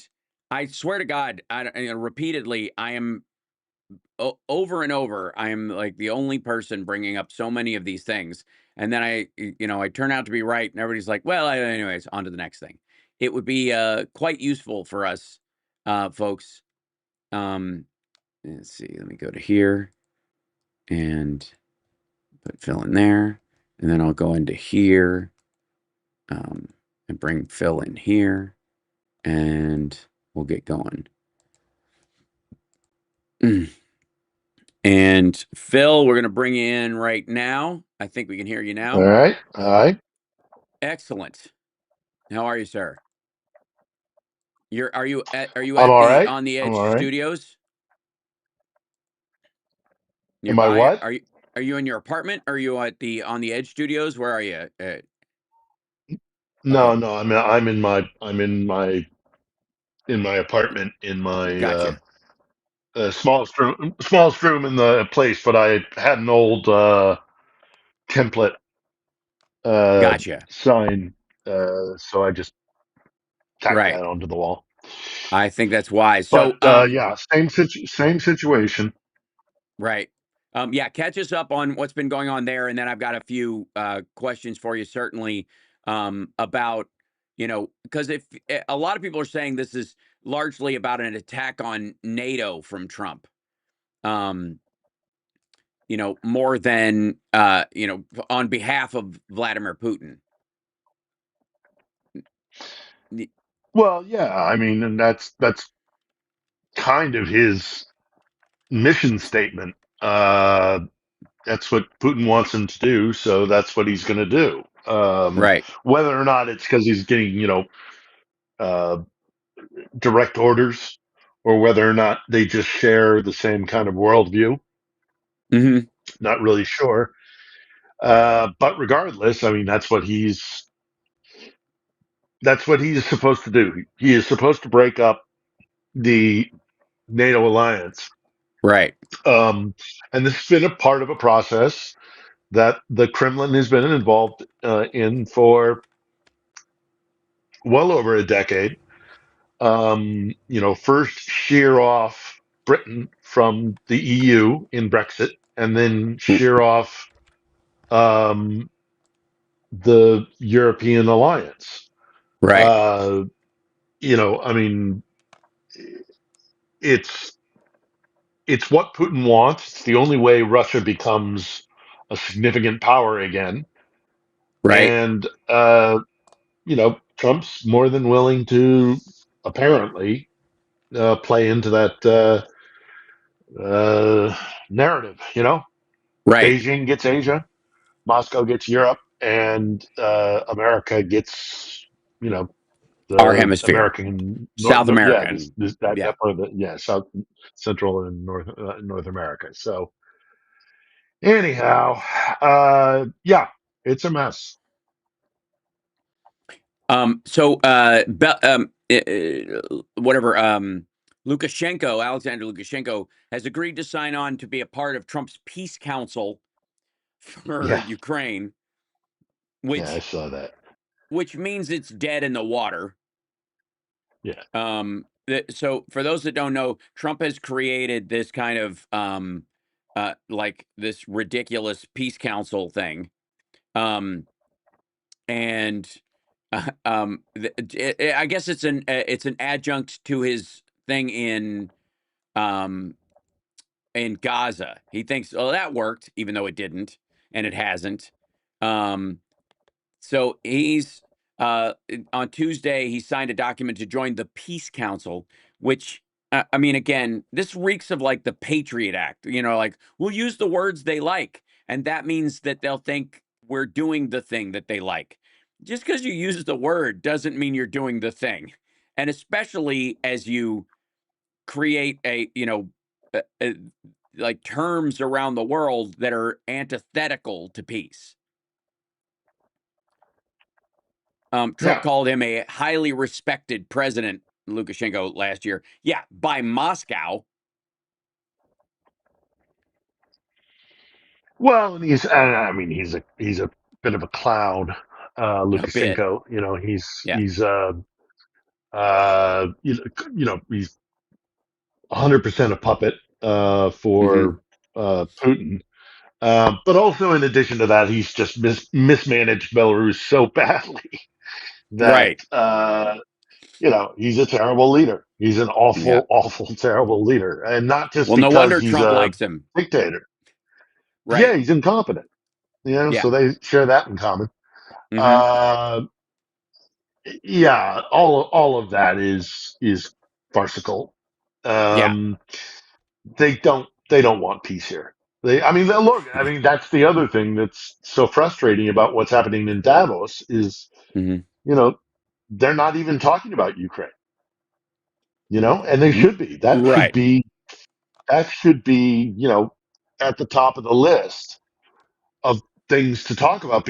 I swear to God, repeatedly, I am over and over. I am like the only person bringing up so many of these things. And then I turn out to be right. And everybody's like, well, anyways, on to the next thing. It would be quite useful for us, folks. Let's see. Let me go to here and put Phil in there. And then I'll go into here and bring Phil in here. And we'll get going. And Phil, we're going to bring you in right now. I think we can hear you now. All right. Hi. Excellent. How are you, sir? Are you at right. on the Edge right. Studios? Nearby? Am I what? Are you in your apartment? Or are you on the Edge Studios? Where are you? No, I'm in my apartment in my Gotcha. smallest room in the place, but I had an old template Gotcha. sign, so I just tacked Right. that onto the wall. I think that's wise. But So, yeah, same situation. right. Yeah, catch us up on what's been going on there, and then I've got a few questions for you, certainly, about because if a lot of people are saying this is largely about an attack on NATO from Trump, um, more than on behalf of Vladimir Putin. Y- Well, yeah, I mean, and that's kind of his mission statement. That's what Putin wants him to do, so that's what he's going to do. Right. Whether or not it's because he's getting, uh, direct orders, or whether or not they just share the same kind of worldview, Hmm. not really sure. But regardless, I mean, that's what he's supposed to do. He is supposed to break up the NATO alliance. Right. Um, and this has been a part of a process that the Kremlin has been involved in for well over a decade. First shear off Britain from the EU in Brexit, and then shear off um, the European alliance. Right. Uh, I mean, it's it's what Putin wants. It's the only way Russia becomes a significant power again, Right. and Trump's more than willing to apparently play into that narrative. Right. Beijing gets Asia, Moscow gets Europe, and America gets, you know, Our the hemisphere, American, South yeah, America, and that yeah. part of the, yeah, South, Central, and North America. So anyhow, yeah, it's a mess. So, whatever, Lukashenko, Alexander Lukashenko, has agreed to sign on to be a part of Trump's peace council for Yeah, Ukraine, yeah, I which saw that. which means it's dead in the water. Yeah, So for those that don't know, Trump has created this kind of like this ridiculous peace council thing. Um, and I guess it's an adjunct to his thing um in Gaza. He thinks, oh, that worked, even though it didn't, and it hasn't. Um, so he's on Tuesday he signed a document to join the Peace Council, which I mean, again, this reeks of like the Patriot Act. Like we'll use the words they like, and that means that they'll think we're doing the thing that they like. Just because you use the word doesn't mean you're doing the thing, and especially as you create like terms around the world that are antithetical to peace. Trump yeah. called him a highly respected president, Lukashenko, last year. Yeah, by Moscow. Well, and I mean, he's a bit of a clown, A bit. Lukashenko. He's Yeah. he's he's 100% a puppet Hmm. for Putin. But also, in addition to that, he's just mismanaged Belarus so badly that Right. he's a terrible leader. He's an Yeah. awful, awful, terrible leader, and not just Well, no because wonder he's Trump a likes him. dictator. Yeah, Right. he's incompetent. Yeah. So they share that in common. Hmm. Uh, yeah, all of that is farcical. Yeah. Um, they don't want peace here. I mean, look, I mean, that's the other thing that's so frustrating about what's happening in Davos is, Hmm. you know, they're not even talking about Ukraine, and they should be. That should Right. be that should be, at the top of the list of things to talk about,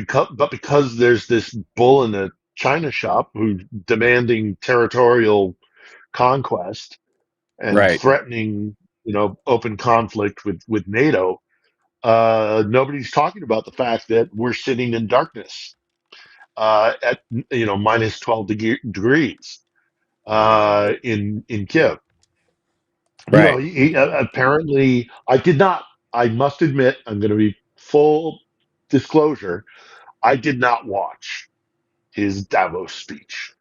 because there's this bull in a china shop who's demanding territorial conquest and Right. threatening. open conflict with NATO. Nobody's talking about the fact that we're sitting in darkness at minus 12 degrees in Kiev. Right. Apparently, I did not. I must admit, I'm going to be full disclosure. I did not watch his Davos speech.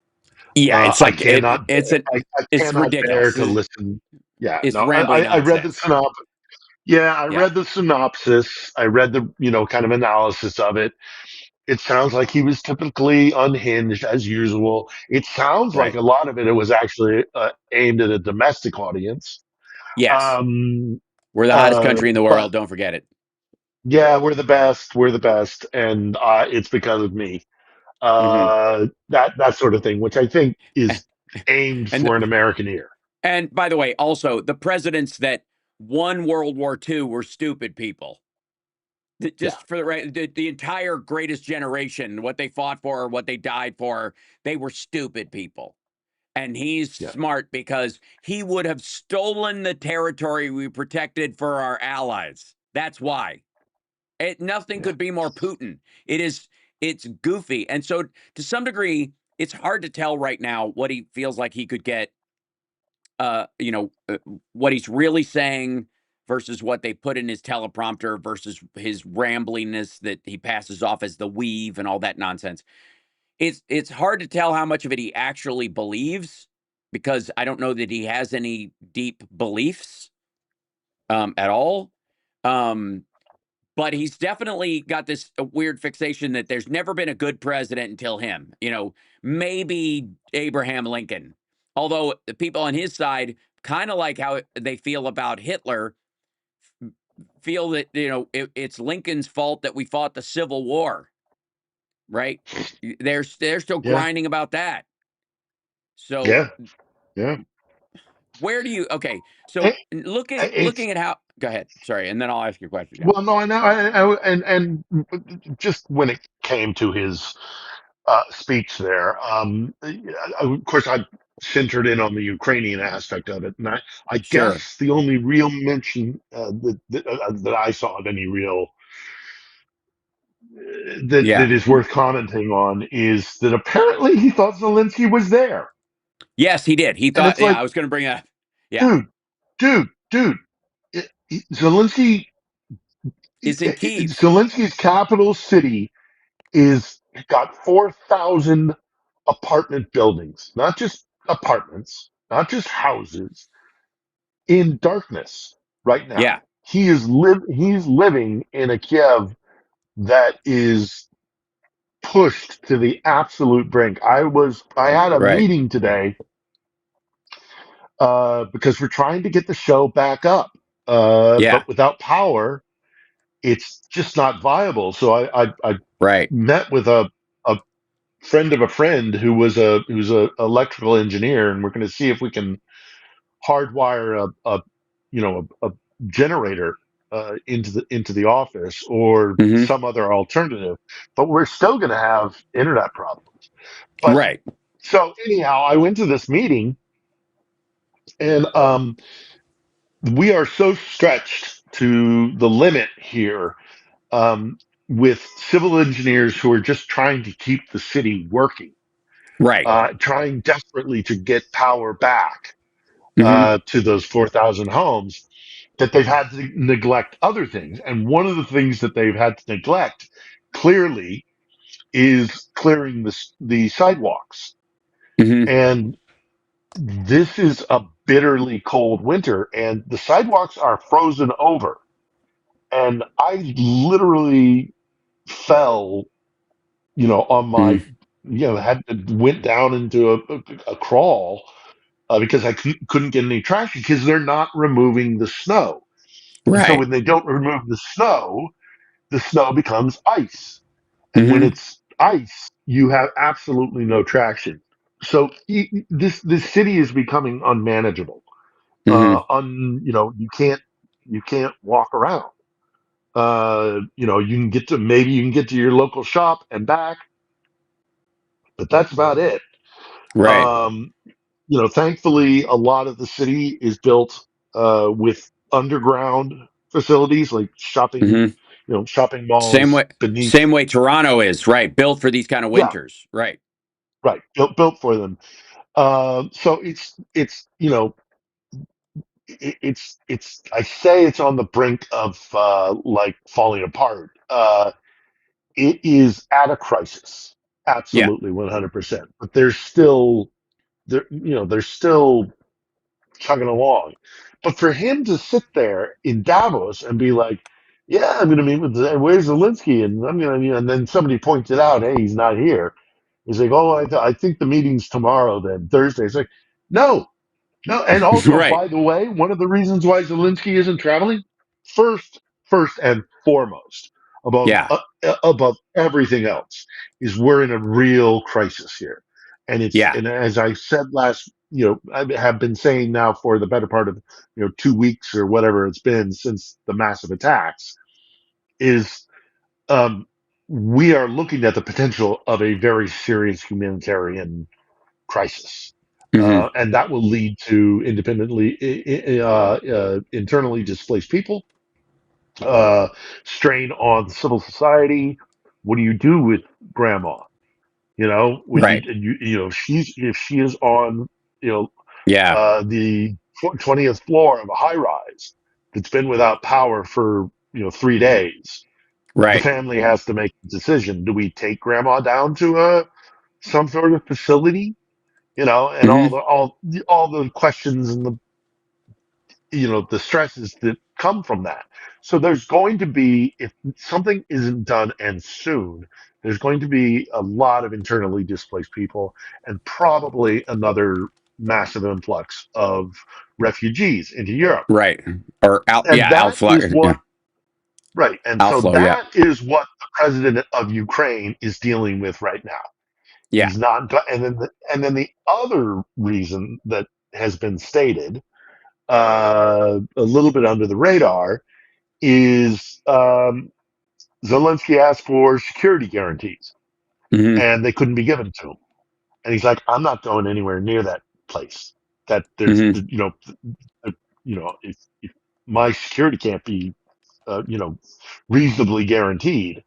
Yeah, it's I like cannot. I it's cannot bear ridiculous. to listen. Yeah, It's no. rambling I read the nonsense. synopsis. Yeah, I Yeah, read the synopsis. I read the kind of analysis of it. It sounds like he was typically unhinged as usual. It sounds like right. a lot of it was actually aimed at a domestic audience. Yes. Um, We're the hottest uh, country in the but world, don't forget it. yeah, we're the best. We're the best, and it's because of me. Hmm. That sort of thing, which I think is aimed And for an American ear. and by the way, also the presidents that won World War II were stupid people. Yeah, Just for the entire greatest generation, what they fought for, what they died for, they were stupid people. And he's yeah, smart because he would have stolen the territory we protected for our allies. That's why. Nothing yeah, could be more Putin. It's goofy. And so to some degree, it's hard to tell right now what he feels like he could get what he's really saying versus what they put in his teleprompter versus his rambliness that he passes off as the weave and all that nonsense. It's hard to tell how much of it he actually believes because I don't know that he has any deep beliefs at all. Um, but he's definitely got this weird fixation that there's never been a good president until him. Maybe Abraham Lincoln. Although the people on his side, kind of like how they feel about Hitler, feel that it's Lincoln's fault that we fought the Civil War, right? They're still yeah, grinding about that. So yeah, yeah. where do you okay? It, So it's looking at how go ahead. Sorry, and then I'll ask you a question. Yeah. well, no, I know, and just when it came to his speech there, of course, I centered in on the Ukrainian aspect of it, and I Sure. guess the only real mention that I saw of any real that Yeah. is worth commenting on is that apparently he thought Zelensky was there, Yes, he did. He and thought, it's yeah, like, I was going to bring that. Yeah. dude, dude, Zelensky, Is in Kiev. Zelensky's capital city is got 4,000 apartment buildings, not just apartments, not just houses, in darkness right now. Yeah. He's living in a Kiev that is pushed to the absolute brink. I had a Right. meeting today because we're trying to get the show back up, Yeah. but without power, it's just not viable. So I Right. met with a friend of a friend who's a electrical engineer, and we're going to see if we can hardwire a generator into the office or Hmm. some other alternative. But we're still going to have internet problems. But Right. so anyhow, I went to this meeting, and we are so stretched to the limit here um, with civil engineers who are just trying to keep the city working, Right. trying desperately to get power back Hmm. to those 4,000 homes, that they've had to neglect other things. And one of the things that they've had to neglect clearly is clearing the sidewalks. Hmm. And this is a bitterly cold winter, and the sidewalks are frozen over. And I literally fell, on my, Hmm. had went down into a crawl because I couldn't get any traction because they're not removing the snow. And so Right. when they don't remove the snow becomes ice. And when Hmm. it's ice, you have absolutely no traction. So this city is becoming unmanageable. Hmm. You can't walk around. You can get to your local shop and back, but that's about it. Right. Um, Thankfully, a lot of the city is built with underground facilities like shopping, Hmm. shopping Same malls way. beneath. Same way Toronto is, right? Built for these kind of Yeah, winters, right? right. Built for them. So it's it's I say it's on the brink of like falling apart. It is at a crisis, Yeah. absolutely 100%. But there's still they're still chugging along. But for him to sit there in Davos and be like, "Yeah, I'm going to meet with where's Zelensky," and I'm going to, and then somebody pointed out, "Hey, he's not here." He's like, "Oh, I think the meeting's tomorrow, then Thursday." It's like, no, no. And also, Right. by the way, one of the reasons why Zelensky isn't traveling, first, first and foremost, Yeah. above everything else, is we're in a real crisis here, Yeah. and as I said last, I have been saying now for the better part of 2 weeks or whatever it's been since the massive attacks, is um, we are looking at the potential of a very serious humanitarian crisis. Hmm. And that will lead to internally displaced people, uh, strain on civil society. What do you do with grandma? When Right. she's if she is on, you know, Yeah. the 20th floor of a high rise that's been without power for 3 days. The Right. family has to make a decision. Do we take grandma down to some sort of facility? And Hmm. all the questions and the stresses that come from that. So there's going to be, if something isn't done and soon, there's going to be a lot of internally displaced people and probably another massive influx of refugees into Europe. Right. Or out. And Yeah. that Outflow. is what, Yeah. right. And so Outflow. Yeah. that is what the president of Ukraine is dealing with right now. Yeah. He's not, and then the other reason that has been stated, a little bit under the radar, is Zelensky asked for security guarantees, Hmm. and they couldn't be given to him. And he's like, "I'm not going anywhere near that place. That there's, Hmm. if my security can't be, reasonably guaranteed,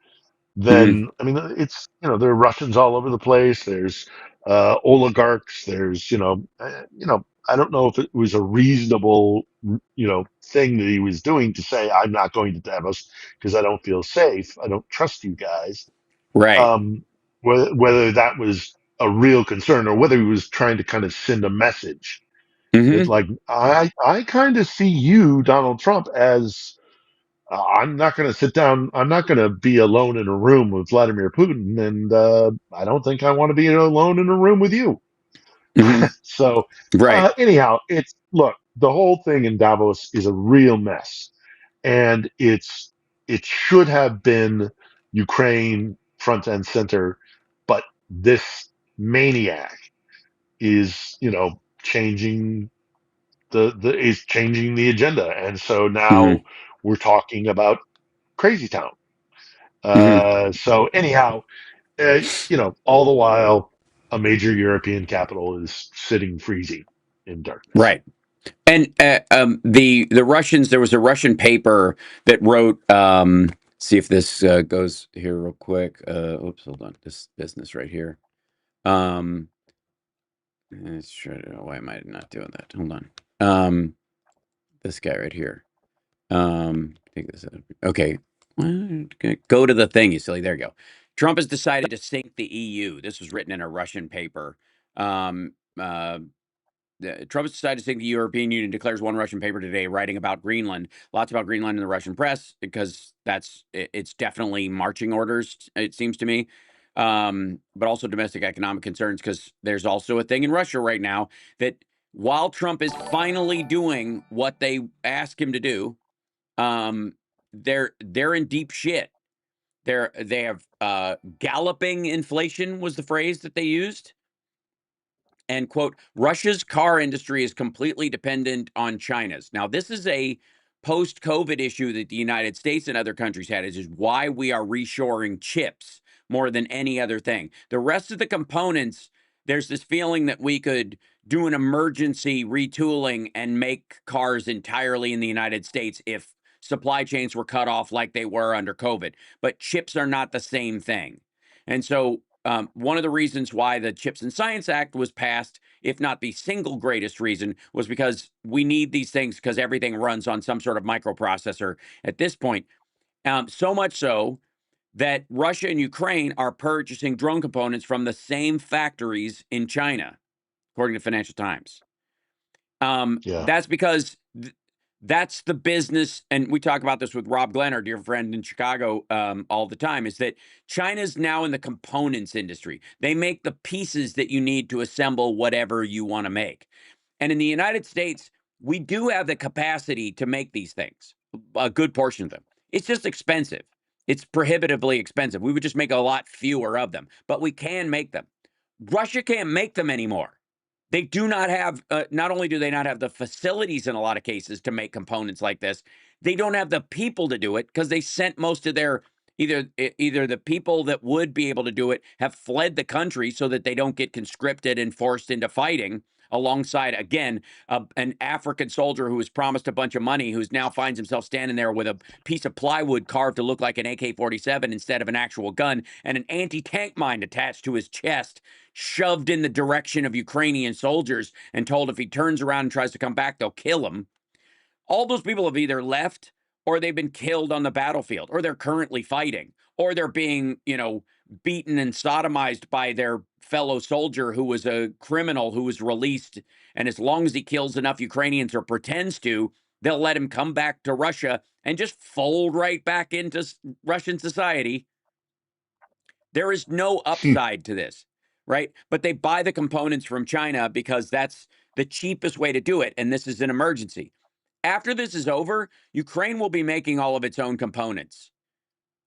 Hmm. then I mean, there are Russians all over the place. There's oligarchs. There's I don't know if it was a reasonable thing that he was doing to say I'm not going to Davos because I don't feel safe. I don't trust you guys. Right. Whether that was a real concern or whether he was trying to kind of send a message that, Hmm. like, I kind of see you, Donald Trump, as I'm not going to sit down. I'm not going to be alone in a room with Vladimir Putin, and I don't think I want to be alone in a room with you. Hmm. So, Right. anyhow, look. The whole thing in Davos is a real mess, and it should have been Ukraine front and center, but this maniac is changing the is changing the agenda, and so now Hmm. we're talking about Crazy Town. Hmm. So anyhow, all the while, a major European capital is sitting freezing in darkness. Right. And the Russians, there was a Russian paper that wrote. See if this goes here real quick. Oops, hold on. This business right here. Um, let's try to. Why am I not doing that? Hold on. This guy right here. Take this out. Okay. Go to the thing, you silly. There you go. Trump has decided to sink the EU. This was written in a Russian paper. Um, uh, Trump has decided to sink the European Union, declares one Russian paper today, writing about Greenland. Lots about Greenland in the Russian press because it's definitely marching orders. It seems to me, but also domestic economic concerns because there's also a thing in Russia right now that while Trump is finally doing what they ask him to do, um, they're in deep shit. They have galloping inflation was the phrase that they used. And quote, Russia's car industry is completely dependent on China's. Now, this is a post-COVID issue that the United States and other countries had, is why we are reshoring chips more than any other thing. The rest of the components, there's this feeling that we could do an emergency retooling and make cars entirely in the United States if supply chains were cut off like they were under COVID. But chips are not the same thing. And so, one of the reasons why the Chips and Science Act was passed, if not the single greatest reason, was because we need these things because everything runs on some sort of microprocessor at this point. So much so that Russia and Ukraine are purchasing drone components from the same factories in China, according to Financial Times. Yeah. That's because that's the business, and we talk about this with Rob Glenn, our dear friend in Chicago, all the time, is that China's now in the components industry. They make the pieces that you need to assemble whatever you want to make. And in the United States, we do have the capacity to make these things, a good portion of them. It's just expensive. It's prohibitively expensive. We would just make a lot fewer of them, but we can make them. Russia can't make them anymore. They do not have, not only do they not have the facilities in a lot of cases to make components like this, they don't have the people to do it because they sent most of their, either the people that would be able to do it have fled the country so that they don't get conscripted and forced into fighting alongside, again, an African soldier who was promised a bunch of money, who's now finds himself standing there with a piece of plywood carved to look like an AK-47 instead of an actual gun, and an anti-tank mine attached to his chest, shoved in the direction of Ukrainian soldiers and told if he turns around and tries to come back, they'll kill him. All those people have either left or they've been killed on the battlefield, or they're currently fighting, or they're being, beaten and sodomized by their fellow soldier who was a criminal who was released. And as long as he kills enough Ukrainians or pretends to, they'll let him come back to Russia and just fold right back into Russian society. There is no upside to this, right? But they buy the components from China because that's the cheapest way to do it. And this is an emergency. After this is over, Ukraine will be making all of its own components.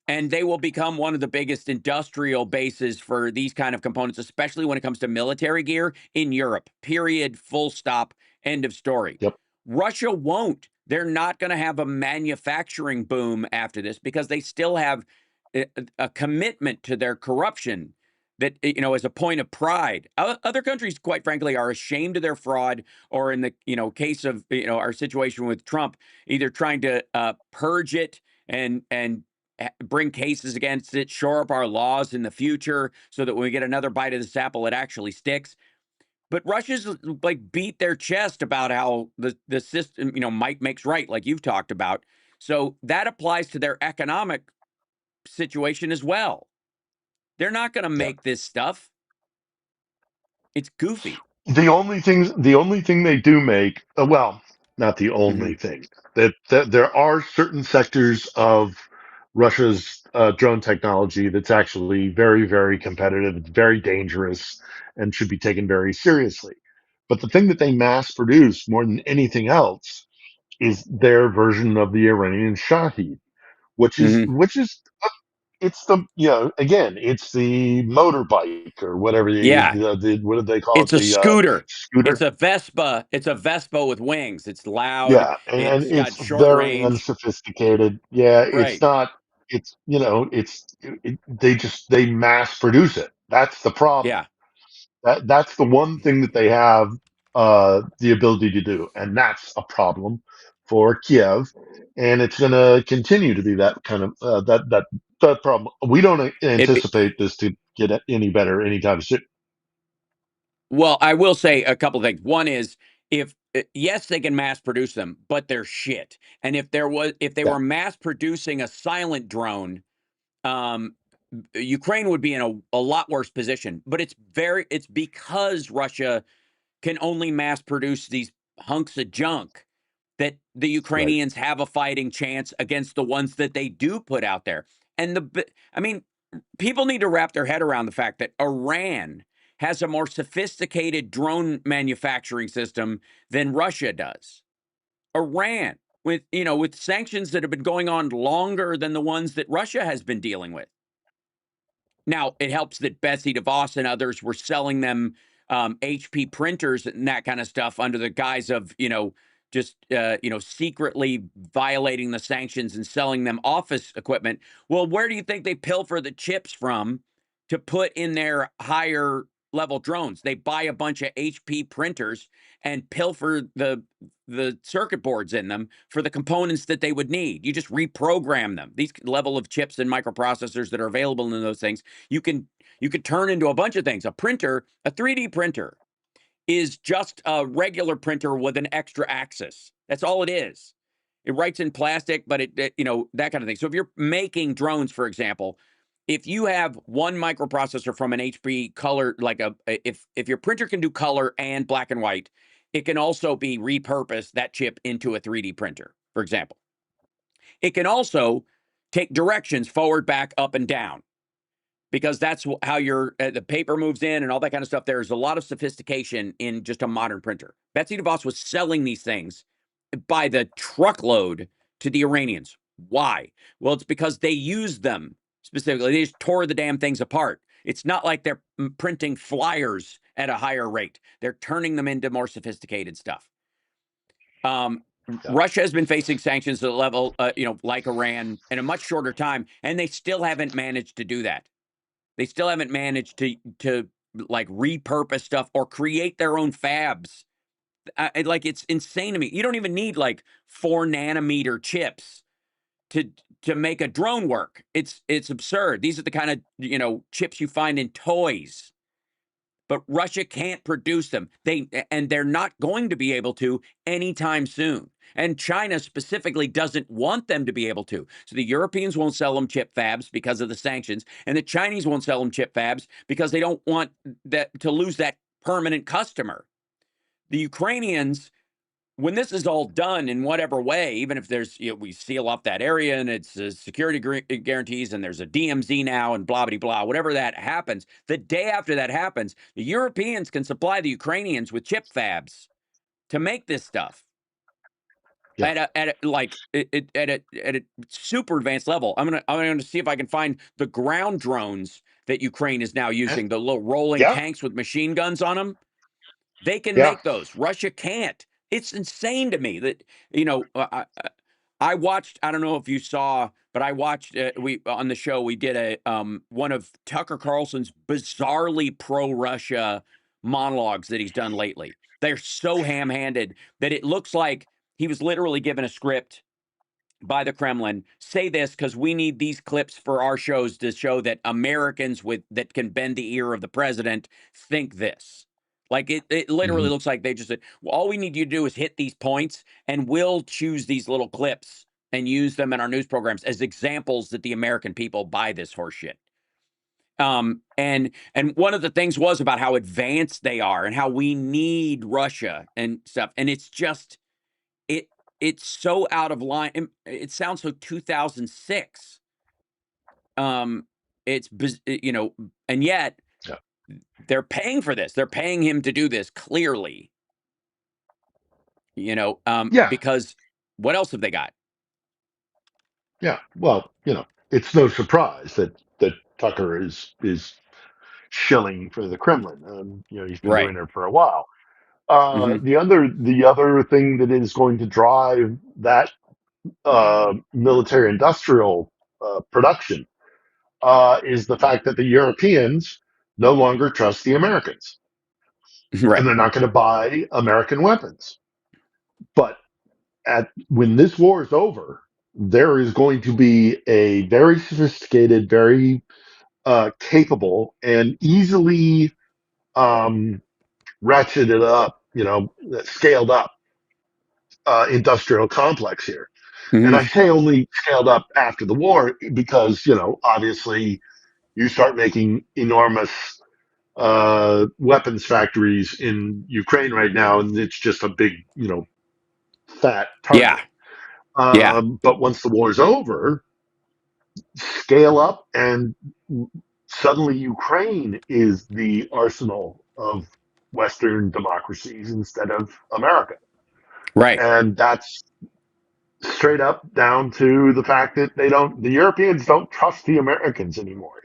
And they will become one of the biggest industrial bases for these kind of components, especially when it comes to military gear in Europe. Period. Full stop. End of story. Yep. Russia won't. They're not going to have a manufacturing boom after this because they still have a commitment to their corruption that, is a point of pride. Other countries, quite frankly, are ashamed of their fraud, or in the, case of, our situation with Trump, either trying to purge it and bring cases against it, shore up our laws in the future so that when we get another bite of this apple, it actually sticks. But Russia's like beat their chest about how the system, might makes right, like you've talked about. So that applies to their economic situation as well. They're not going to Yeah. make this stuff. It's goofy. The only thing they do make, well, not the Mm-hmm. only thing, that there are certain sectors of Russia's drone technology that's actually very, very competitive, it's very dangerous, and should be taken very seriously. But the thing that they mass produce more than anything else is their version of the Iranian Shahid, which is Mm-hmm. which is it's the again it's the motorbike or whatever Yeah, the what do they call it, it's a the scooter. It's scooter. a Vespa. It's a Vespa with wings. It's loud. Yeah, and It's got it's short very range. unsophisticated. Yeah, it's Right. not. It's they mass produce it. That's the problem. Yeah. That's the one thing that they have the ability to do, and that's a problem for Kiev, and it's going to continue to be that kind of that problem. We don't It, anticipate this to get any better anytime soon. Well, I will say a couple of things. One is, if yes, they can mass produce them, but they're shit. And if they Yeah, were mass producing a silent drone, um, Ukraine would be in a lot worse position. But it's because Russia can only mass produce these hunks of junk that the right. Ukrainians have a fighting chance against the ones that they do put out there. And I mean, people need to wrap their head around the fact that Iran has a more sophisticated drone manufacturing system than Russia does. Iran, with sanctions that have been going on longer than the ones that Russia has been dealing with. Now, it helps that Betsy DeVos and others were selling them HP printers and that kind of stuff under the guise of, just, secretly violating the sanctions and selling them office equipment. Well, where do you think they pilfer the chips from to put in their higher level drones. They buy a bunch of HP printers and pilfer the circuit boards in them for the components that they would need. You just reprogram them. These level of chips and microprocessors that are available in those things, you can turn into a bunch of things. A printer, a 3D printer, is just a regular printer with an extra axis. That's all it is. It writes in plastic, but that kind of thing. So if you're making drones, for example, if you have one microprocessor from an HP color, like if your printer can do color and black and white, it can also be repurposed, that chip, into a 3D printer, for example. It can also take directions forward, back, up, and down, because that's how the paper moves in and all that kind of stuff. There's a lot of sophistication in just a modern printer. Betsy DeVos was selling these things by the truckload to the Iranians. Why? Well, it's because they used them specifically. They just tore the damn things apart. It's not like they're printing flyers at a higher rate. They're turning them into more sophisticated stuff. Russia has been facing sanctions at a level, like Iran, in a much shorter time, and they still haven't managed to do that. They still haven't managed to like repurpose stuff or create their own fabs. Like, it's insane to me. You don't even need like 4 nanometer chips to make a drone work. It's absurd. These are the kind of chips you find in toys. But Russia can't produce them. They're not going to be able to anytime soon. And China specifically doesn't want them to be able to. So the Europeans won't sell them chip fabs because of the sanctions, and the Chinese won't sell them chip fabs because they don't want that to lose that permanent customer. The Ukrainians, when this is all done in whatever way, even if there's, we seal off that area and it's security guarantees and there's a DMZ now and blah, blah, blah, whatever that happens, the day after that happens, the Europeans can supply the Ukrainians with chip fabs to make this stuff. Yeah. At a super advanced level. I'm gonna see if I can find the ground drones that Ukraine is now using, the little rolling tanks with machine guns on them. They can make those. Russia can't. It's insane to me that, I watched, I don't know if you saw, but I watched, on the show, we did one of Tucker Carlson's bizarrely pro-Russia monologues that he's done lately. They're so ham-handed that it looks like he was literally given a script by the Kremlin. Say this because we need these clips for our shows to show that Americans that can bend the ear of the president think this. Like, it literally looks like they just said, well, all we need you to do is hit these points, and we'll choose these little clips and use them in our news programs as examples that the American people buy this horseshit. And one of the things was about how advanced they are and how we need Russia and stuff. And it's just, it's so out of line. It sounds so 2006. And yet they're paying for this. They're paying him to do this, clearly. Because what else have they got? Yeah. Well, it's no surprise that Tucker is shilling for the Kremlin. He's been doing it for a while. The other thing that is going to drive that military industrial production is the fact that the Europeans no longer trust the Americans, Right. and they're not going to buy American weapons. But when this war is over, there is going to be a very sophisticated, very capable, and easily ratcheted up, scaled up industrial complex here. And I say only scaled up after the war because, obviously you start making enormous weapons factories in Ukraine right now, and it's just a big, fat target. But once the war is over, scale up, and suddenly Ukraine is the arsenal of Western democracies instead of America. Right. And that's straight up down to the fact that the Europeans don't trust the Americans anymore.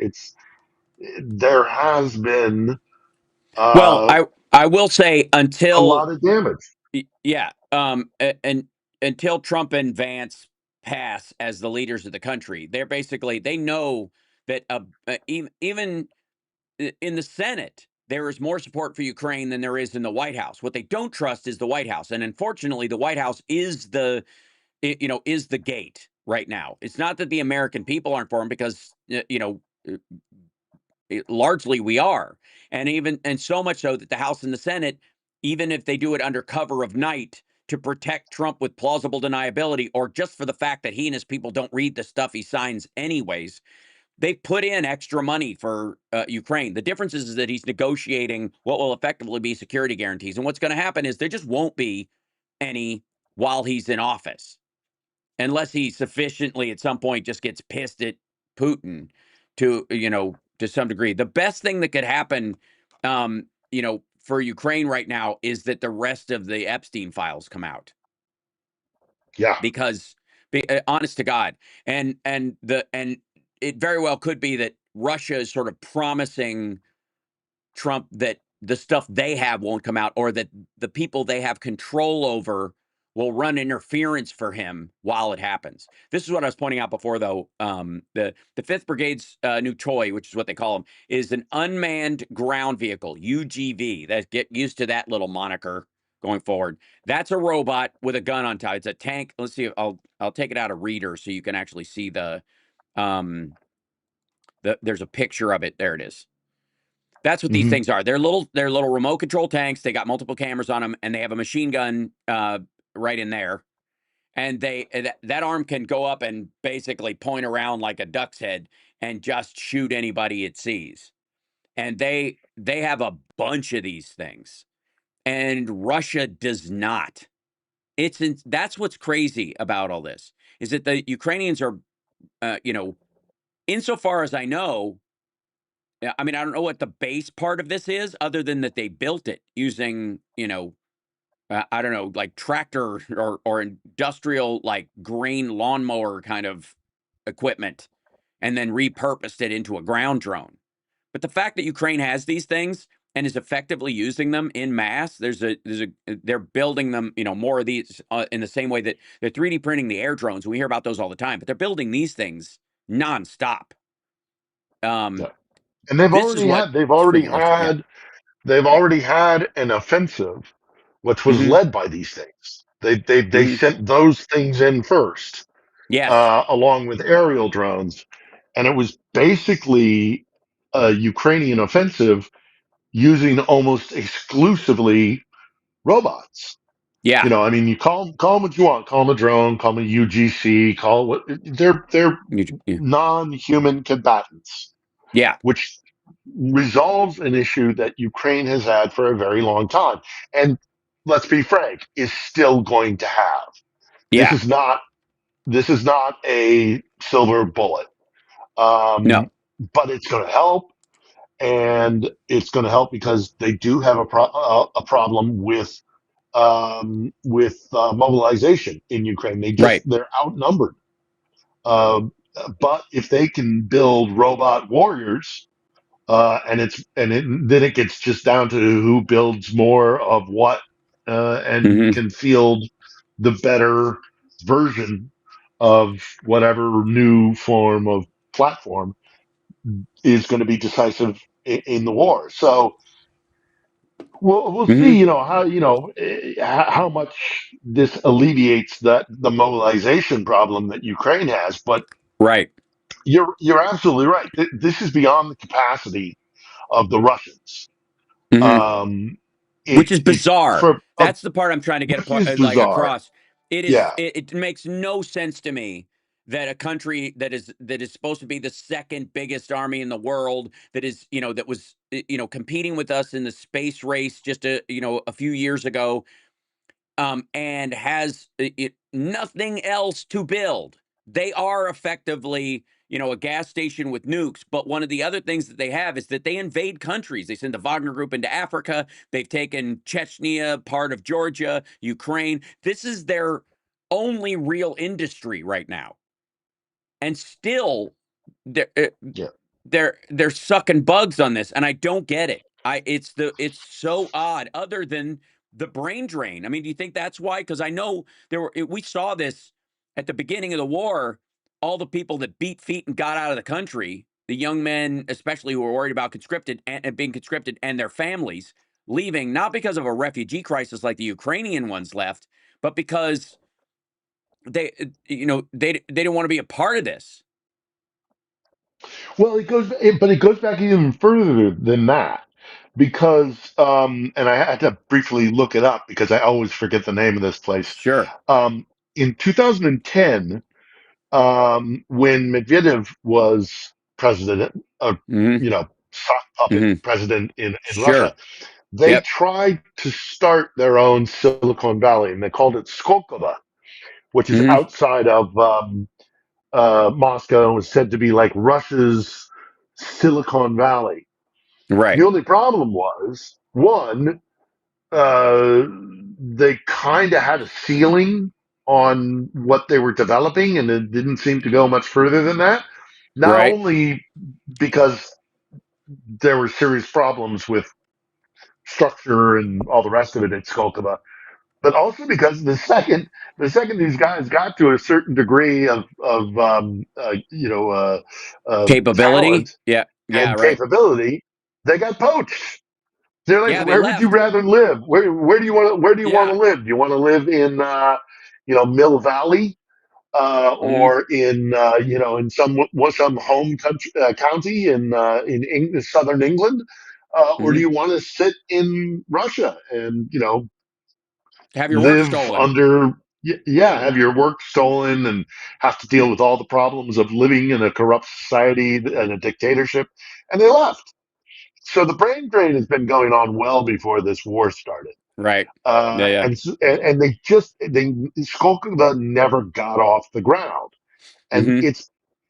There has been Well, I will say, until a lot of damage. And until Trump and Vance pass as the leaders of the country, they know that even in the Senate, there is more support for Ukraine than there is in the White House. What they don't trust is the White House, and unfortunately, the White House is is the gate right now. It's not that the American people aren't for them, because uh, largely we are, and so much so that the House and the Senate, even if they do it under cover of night to protect Trump with plausible deniability, or just for the fact that he and his people don't read the stuff he signs anyways, they put in extra money for Ukraine. The difference is that he's negotiating what will effectively be security guarantees. And what's going to happen is there just won't be any while he's in office, unless he sufficiently at some point just gets pissed at Putin to some degree. The best thing that could happen, for Ukraine right now is that the rest of the Epstein files come out, Yeah, because honest to God, and it very well could be that Russia is sort of promising Trump that the stuff they have won't come out, or that the people they have control over will run interference for him while it happens. This is what I was pointing out before, though. The Fifth Brigade's new toy, which is what they call them, is an unmanned ground vehicle (UGV). That, get used to that little moniker going forward. That's a robot with a gun on top. It's a tank. Let's see. I'll take it out of Reader so you can actually see um there's a picture of it. There it is. That's what these hmm things are. They're little remote control tanks. They got multiple cameras on them, and they have a machine gun right in there. And that arm can go up and basically point around like a duck's head and just shoot anybody it sees. And they have a bunch of these things, and Russia does not. That's what's crazy about all this, is that the Ukrainians are, insofar as I know. Yeah, I mean, I don't know what the base part of this is, other than that they built it using, I don't know, like tractor or industrial, like grain lawnmower kind of equipment, and then repurposed it into a ground drone. But the fact that Ukraine has these things and is effectively using them in mass, they're building them, more of these in the same way that they're 3D printing the air drones. We hear about those all the time, but they're building these things nonstop. Um, yeah. And they've this is already what had they've is already freaking Russia. Yeah. had they've already had an offensive, which was Hmm. led by these things. They Hmm. sent those things in first, Yes. along with aerial drones, and it was basically a Ukrainian offensive using almost exclusively robots. Yeah. I mean, you call them what you want. Call them a drone. Call them a UGC. Call it what they're Yeah. non-human combatants, Yeah. which resolves an issue that Ukraine has had for a very long time, and let's be frank, is still going to have. This Yeah. is not this is not a silver bullet, No. um, but it's going to help, and it's going to help because they do have a problem with mobilization in Ukraine. Right. They're outnumbered. Um, but if they can build robot warriors, then it gets just down to who builds more of what, and Hmm. can field the better version of whatever new form of platform is going to be decisive in the war. So we'll see, Hmm. how much this alleviates the mobilization problem that Ukraine has. But Right. you're absolutely right. This is beyond the capacity of the Russians. Hmm. Um, Which is it's bizarre. for That's the part I'm trying to get which is like bizarre. across. Yeah, It makes no sense to me that a country that is supposed to be the second biggest army in the world, that was competing with us in the space race just a few years ago, and has nothing else to build. They are effectively, a gas station with nukes. But one of the other things that they have is that they invade countries. They send the Wagner Group into Africa. They've taken Chechnya, part of Georgia, Ukraine. This is their only real industry right now, and still, they're uh, yeah. they're sucking bugs on this, and I don't get it. It's so odd. Other than the brain drain. I mean, do you think that's why? Because I know we saw this at the beginning of the war. All the people that beat feet and got out of the country. the young men, especially who are worried about conscripted and being conscripted, and their families leaving, not because of a refugee crisis like the Ukrainian ones left, but because they don't want to be a part of this. Well, but it goes back even further than that because, and I had to briefly look it up because I always forget the name of this place. Sure. Um, in 2010, when Medvedev was president, Hmm. sock puppet Hmm. president in Sure. Russia, they Yep. tried to start their own Silicon Valley, and they called it Skolkovo, which is Hmm. outside of Moscow, and was said to be like Russia's Silicon Valley. The Right. only problem was one, uh, they kind of had a ceiling on what they were developing, and it didn't seem to go much further than that. Not Right. only because there were serious problems with structure and all the rest of it at Skolkovo, but also because the second these guys got to a certain degree of Capability. talent Yeah. Yeah. and Right. capability, they got poached. They're like, Yeah. They where would you left. rather live? Where do you want to Yeah. live? Do you want to live in Mill Valley, Hmm. or in in some home country county in southern England, or do Hmm. you want to sit in Russia and Have your work live stolen. under, yeah, have your work stolen and have to deal with all the problems of living in a corrupt society and a dictatorship? And they left. So the brain drain has been going on well before this war started. Right. Yeah. Yeah. And they Skolkovo never got off the ground, and Hmm.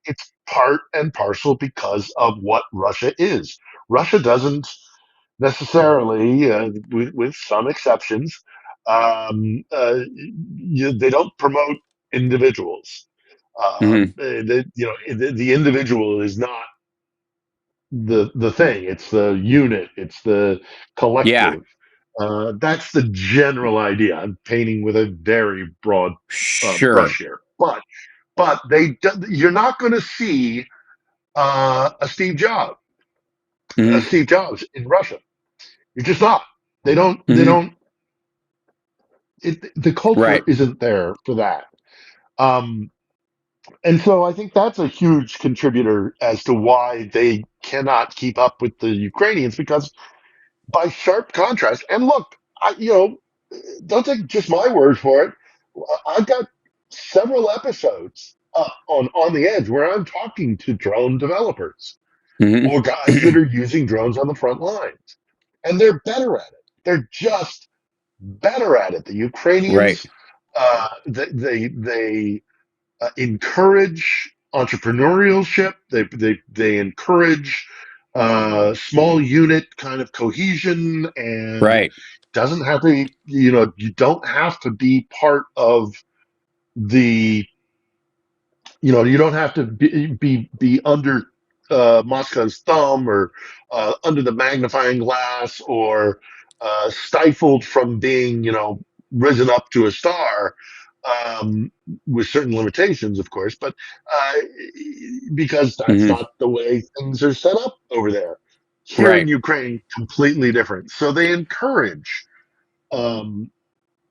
it's part and parcel because of what Russia is. Russia doesn't necessarily, with some exceptions, they don't promote individuals. Hmm. The individual is not the thing. It's the unit. It's the Yeah. collective. That's the general idea. I'm painting with a very broad Sure. brush here, but you're not going to see a Hmm. Steve Jobs in Russia. You're just not. They don't. They Hmm. don't. The culture Right. isn't there for that. Um, and so I think that's a huge contributor as to why they cannot keep up with the Ukrainians, because by sharp contrast, and look, don't take just my word for it. I've got several episodes on the edge where I'm talking to drone developers Hmm. or guys that are using drones on the front lines, and they're better at it. They're just better at it. The Right. Ukrainians, they encourage entrepreneurship. They encourage small unit kind of cohesion, and Right. doesn't have to. You don't have to be part of the. You don't have to be under Moscow's thumb, or under the magnifying glass, or stifled from being risen up to a star, um, with certain limitations, of course, but uh, because that's Hmm. not the way things are set up over there. Here in Right. Ukraine, completely different. So they encourage um,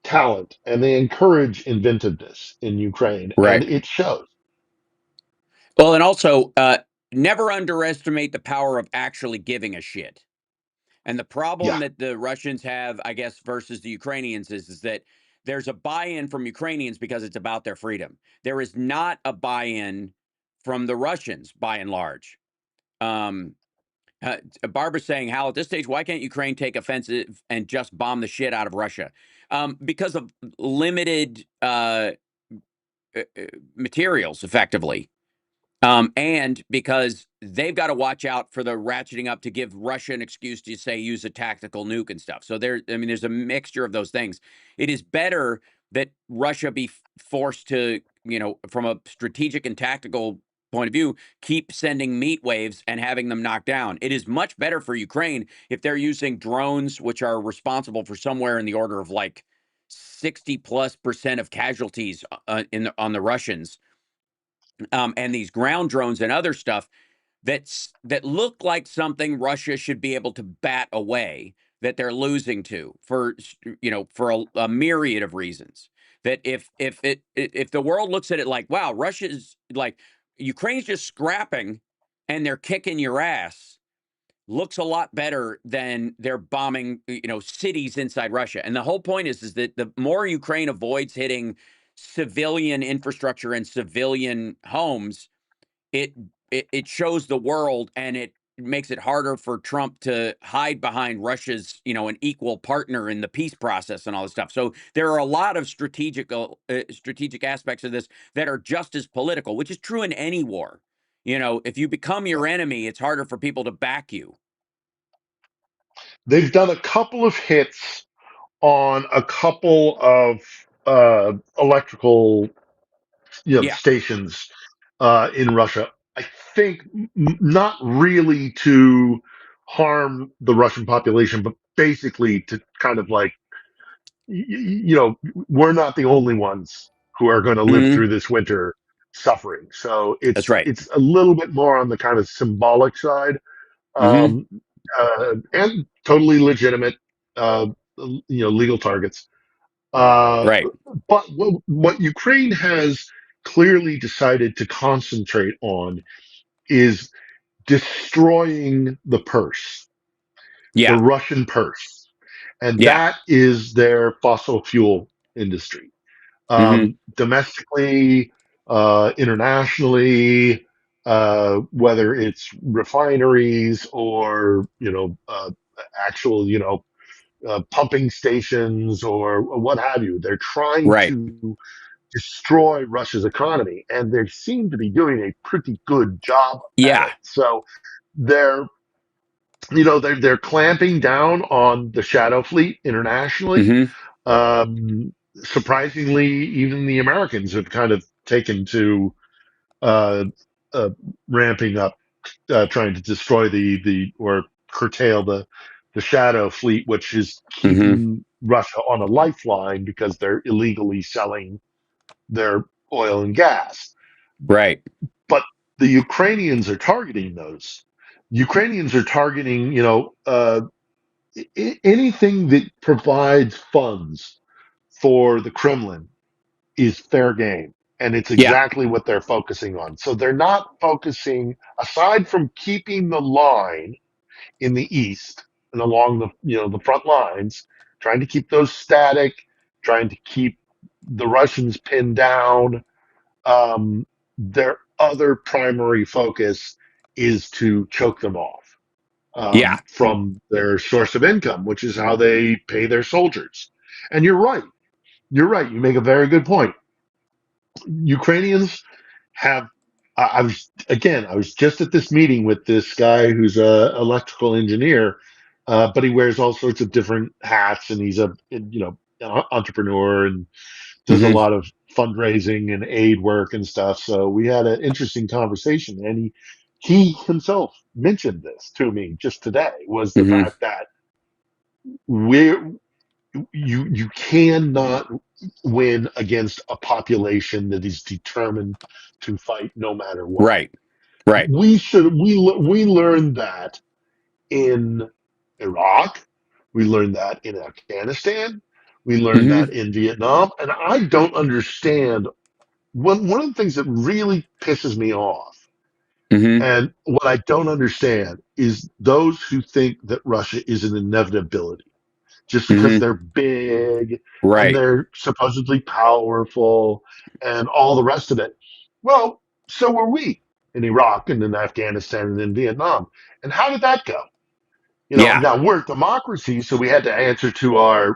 talent, and they encourage inventiveness in Ukraine, and Right. it shows. Well, and also, never underestimate the power of actually giving a shit. And the problem Yeah. that the Russians have, I guess, versus the Ukrainians is that there's a buy-in from Ukrainians because it's about their freedom. There is not a buy-in from the Russians, by and large. Um, Barbara's saying, Hal, at this stage, why can't Ukraine take offensive and just bomb the shit out of Russia? Because of limited materials, effectively. And because they've got to watch out for the ratcheting up to give Russia an excuse to say use a tactical nuke and stuff. So there's a mixture of those things. It is better that Russia be forced to, from a strategic and tactical point of view, keep sending meat waves and having them knocked down. It is much better for Ukraine if they're using drones, which are responsible for somewhere in the order of like 60+% of casualties on the Russians, and these ground drones and other stuff. that look like something Russia should be able to bat away, that they're losing to for for a myriad of reasons. That if the world looks at it like, wow, Russia's like Ukraine's just scrapping and they're kicking your ass, looks a lot better than they're bombing, cities inside Russia. And the whole point is that the more Ukraine avoids hitting civilian infrastructure and civilian homes, it it shows the world, and it makes it harder for Trump to hide behind Russia's, an equal partner in the peace process and all this stuff. So there are a lot of strategic aspects of this that are just as political, which is true in any war. If you become your enemy, it's harder for people to back you. They've done a couple of hits on a couple of electrical, Yeah. stations in Russia. I think not really to harm the Russian population, but basically to kind of like, we're not the only ones who are going to live Hmm. through this winter suffering. So That's it's right. it's a little bit more on the kind of symbolic side, Hmm. um, and totally legitimate, legal targets. Uh, Right. but what Ukraine has clearly decided to concentrate on is destroying the purse, the Yeah. Russian purse. And Yeah. that is their fossil fuel industry. Hmm. Domestically, internationally, whether it's refineries or, actual, pumping stations or what have you. They're trying Right. to destroy Russia's economy, and they seem to be doing a pretty good job at Yeah. it. So they're they're clamping down on the shadow fleet internationally. Hmm. Surprisingly, even the Americans have kind of taken to uh, uh, ramping up, trying to destroy the or curtail the shadow fleet, which is Hmm. keeping Russia on a lifeline because they're illegally selling their oil and gas. Right. But the Ukrainians are targeting those. Ukrainians are targeting, anything that provides funds for the Kremlin is fair game. And it's Yeah. exactly what they're focusing on. So they're not focusing, aside from keeping the line in the east and along the front lines, trying to keep those static, trying to keep the Russians pinned down. Their other primary focus is to choke them off Yeah. from their source of income, which is how they pay their soldiers. And you're right. You're right. You make a very good point. Ukrainians have. I was just at this meeting with this guy who's a electrical engineer, but he wears all sorts of different hats, and he's a entrepreneur and does a Hmm. lot of fundraising and aid work and stuff. So we had an interesting conversation, and he himself mentioned this to me just today, was the Hmm. fact that we're you cannot win against a population that is determined to fight no matter what. Right. Right. We learned that in Iraq, we learned that in Afghanistan, we learned that Hmm. in Vietnam, and I don't understand. One of the things that really pisses me off, Hmm. and what I don't understand, is those who think that Russia is an inevitability just because Hmm. they're big and Right. they're supposedly powerful and all the rest of it. Well, so were we in Iraq and in Afghanistan and in Vietnam. And how did that go? Yeah. Now we're democracies, so we had to answer to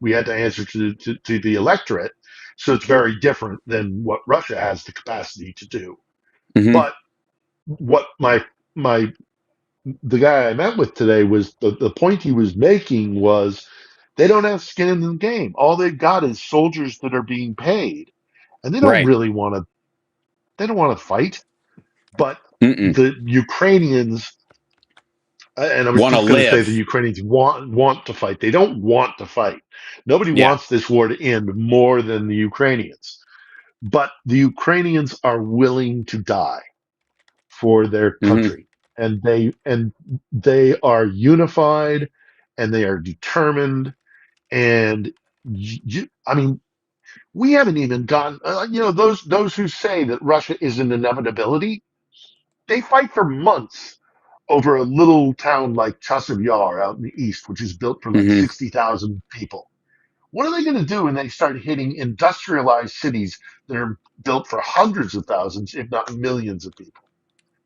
we had to answer to the electorate. So it's very different than what Russia has the capacity to do. Hmm. But what my the guy I met with today was the point he was making was they don't have skin in the game. All they've got is soldiers that are being paid, and they don't Right. really want to. They don't want to fight. But Mm-mm. the Ukrainians, and I was Want to just going to say the live. Ukrainians want to fight. They don't want to fight. Nobody Yeah. wants this war to end more than the Ukrainians. But the Ukrainians are willing to die for their Hmm. country, and they are unified, and they are determined. And I mean, we haven't even gotten, those who say that Russia is an inevitability. They fight for months over a little town like Chasiv Yar out in the east, which is built for like Hmm. 60,000 people. What are they going to do when they start hitting industrialized cities that are built for hundreds of thousands, if not millions of people?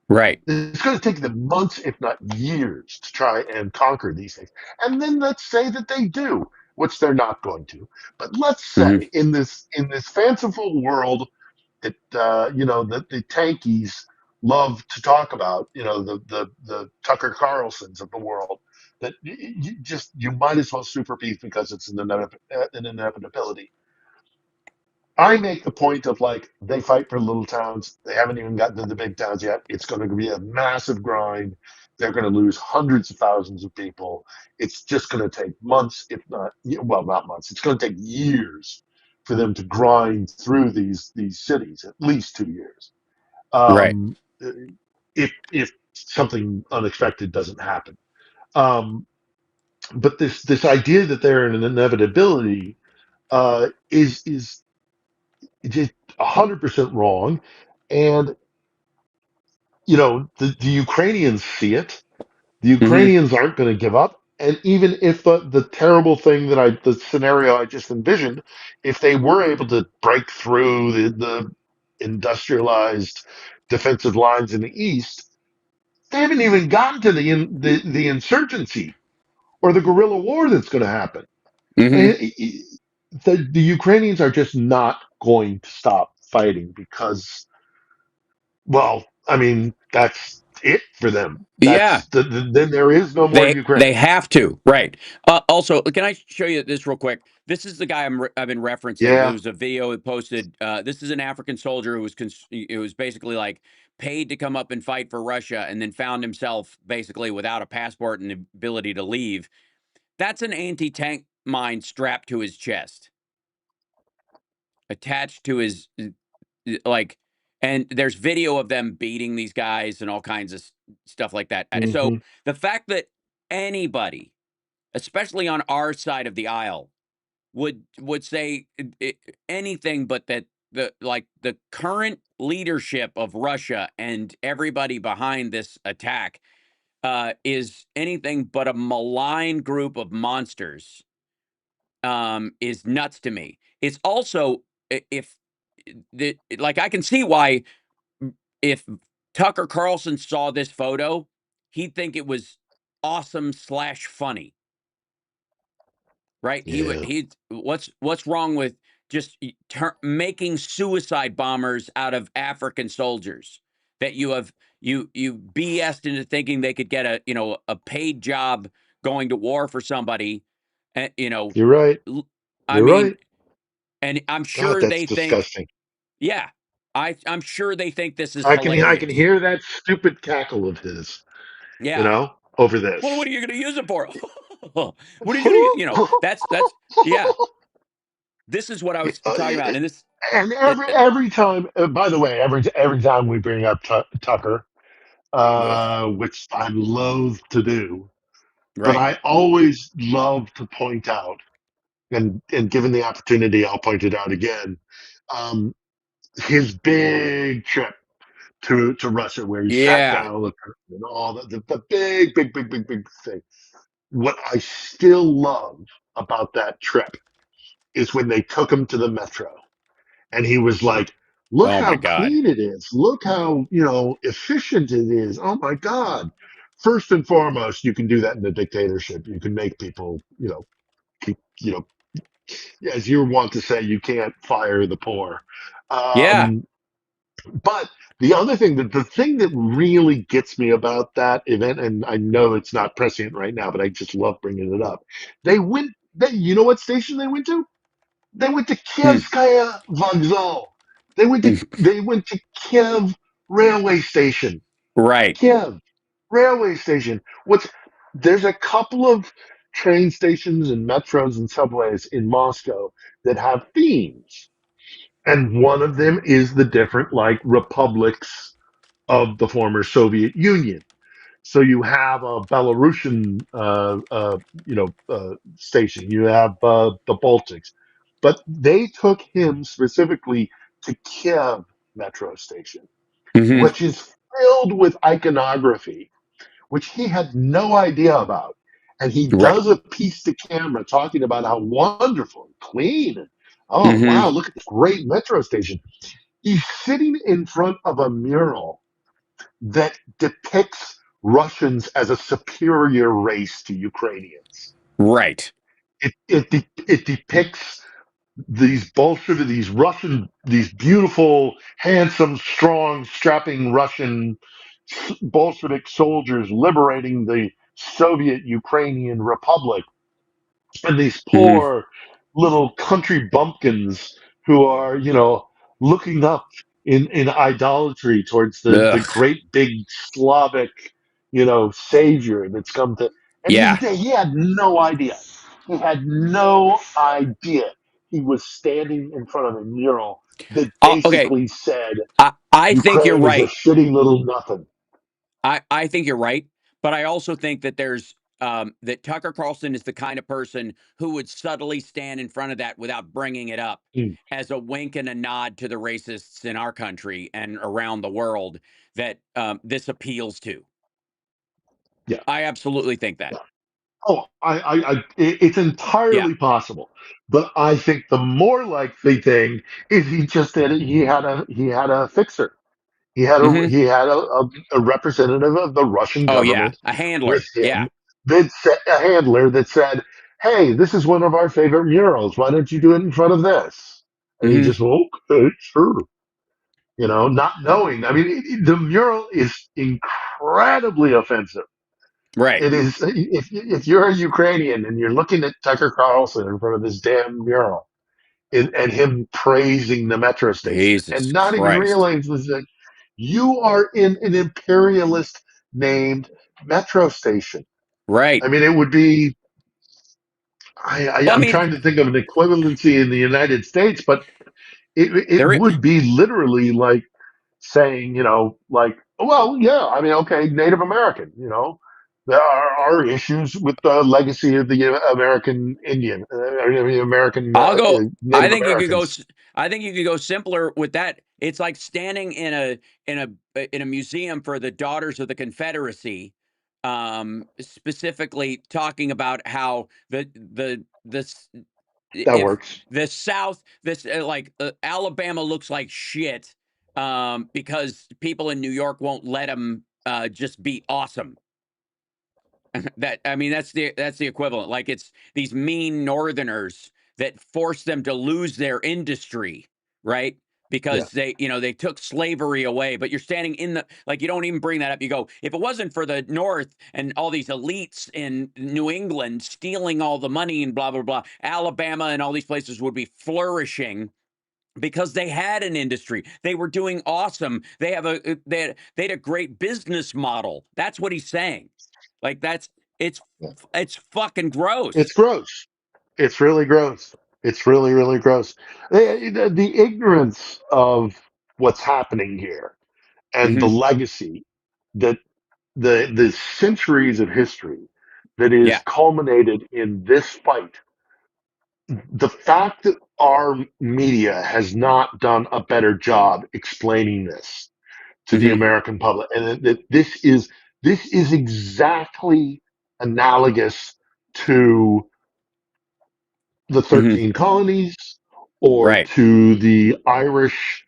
Right. It's going to take them months, if not years, to try and conquer these things. And then let's say that they do, which they're not going to. But let's Hmm. say in this fanciful world that that the tankies love to talk about, the Tucker Carlsons of the world, that you might as well super peace because it's an inevitability. I make the point of, like, they fight for little towns. They haven't even gotten to the big towns yet. It's going to be a massive grind. They're going to lose hundreds of thousands of people. It's just going to take months, if not, well, not months. It's going to take years for them to grind through these cities, at least 2 years. Right. Um, if something unexpected doesn't happen. Um, but this idea that they're an inevitability is just 100% wrong. And the Ukrainians see it. The Hmm. Ukrainians aren't going to give up. And even if the terrible thing the scenario I just envisioned, if they were able to break through the industrialized defensive lines in the east, they haven't even gotten to the insurgency or the guerrilla war that's going to happen. Hmm. And the Ukrainians are just not going to stop fighting because, well, I mean, that's it for them. Yeah. Then there is no more They Ukraine. have to, right? Also, can I show you this real quick? This is the guy I've been referencing. There Yeah, was a video it posted. This is an African soldier who was it was basically like paid to come up and fight for Russia, and then found himself basically without a passport and the ability to leave. That's an anti-tank mine strapped to his chest, attached to his like. And there's video of them beating these guys and all kinds of stuff like that. So hmm, the fact that anybody, especially on our side of the aisle, would say anything but that the current leadership of Russia and everybody behind this attack is anything but a malign group of monsters, is nuts to me. It's also, if like, I can see why, if Tucker Carlson saw this photo, he'd think it was awesome slash funny. Right? yeah, He what's wrong with just making suicide bombers out of African soldiers that you BS'd into thinking they could get a paid job going to war for somebody, and you're right. I You're mean, right. and I'm God, sure that's they think, disgusting. yeah, I'm sure they think this is I can hilarious. hear that stupid cackle of his, Yeah. over Well, what this. are you going to use it for? What are you going to, that's yeah. This is what I was talking about, and this. And It, every time, by the way, every time we bring up Tucker, ugh, which I'm loath to do, but right? I always love to point out, and given the opportunity, I'll point it out again. Um, his big trip to Russia, where he sat Yeah. down with her and all the big, big, big, big, big thing. What I still love about that trip is when they took him to the metro, and he was like, "Look Oh my how God. clean it is. Look how efficient it is. Oh my God." First and foremost, you can do that in a dictatorship. You can make people, keep, as you want to say, you can't fire the poor. Yeah. Um, but the thing that really gets me about that event, and I know it's not prescient right now, but I just love bringing it up. You know what station they went to? They went to Hmm. Kievskaya Vokzal. They went to Kiev railway station. Right. Kiev railway station. There's a couple of train stations and metros and subways in Moscow that have themes, and one of them is the different, like, republics of the former Soviet Union. So you have a Belarusian, station. You have the Baltics, but they took him specifically to Kiev metro station, Hmm. which is filled with iconography, which he had no idea about. And he Right. does a piece to camera talking about how wonderful and clean. And, oh, Hmm. wow, look at this great metro station. He's sitting in front of a mural that depicts Russians as a superior race to Ukrainians. Right. It depicts these Bolshevik, these beautiful, handsome, strong, strapping Russian Bolshevik soldiers liberating the Soviet Ukrainian Republic, and these Hmm. poor little country bumpkins who are, looking up in idolatry towards the Ugh. great big Slavic, savior that's come to, and Yeah. he had no idea. He had no idea he was standing in front of a mural that Okay. basically said I think you're Ukraine is a right. shitty little nothing. I think you're right, but I also think that there's that Tucker Carlson is the kind of person who would subtly stand in front of that without bringing it up Mm, as a wink and a nod to the racists in our country and around the world that this appeals to. yeah. I absolutely think that. Oh, it's Yeah. entirely possible, but I think the more likely thing is he had a fixer. Hmm. A representative of the Russian Oh yeah, government a with handler. Yeah. him that said, a handler that said, "Hey, this is one of our favorite murals. Why don't you do it in front of this?" And he Hmm. just, okay, sure. Not knowing. I mean, the mural is incredibly offensive. Right. It is if you're a Ukrainian and you're looking at Tucker Carlson in front of this damn mural and him praising the metro station and Jesus not even Christ. realizing that you are in an imperialist named metro station. Right. I mean, it would be. Well, I I'm mean, trying to think of an equivalency in the United States, but it there. would be literally like saying, like, well, yeah, I mean, okay, Native American, there are issues with the legacy of the American Indian, American I'll go. I Native think you could go. Americans. I think you could go simpler with that. It's like standing in a museum for the Daughters of the Confederacy, specifically talking about how That if works. the South, this Alabama looks like shit, because people in New York won't let them just be awesome. That I mean, that's the equivalent. Like it's these mean Northerners that force them to lose their industry, right? Yeah, Because they took slavery away. But you're standing in the like you don't even bring that up. You go, if it wasn't for the North and all these elites in New England stealing all the money and blah blah blah, Alabama and all these places would be flourishing because they had an industry. They were doing awesome. They had a great business model. That's what he's saying. Like it's yeah. it's fucking It's gross. gross. It's really gross. It's really, really gross. The ignorance of what's happening here and the Hmm. legacy that the centuries of history that is Yeah. culminated in this fight. The fact that our media has not done a better job explaining this to the Hmm. American public, and that this is exactly analogous to the Hmm. 13 colonies or Right. to the Irish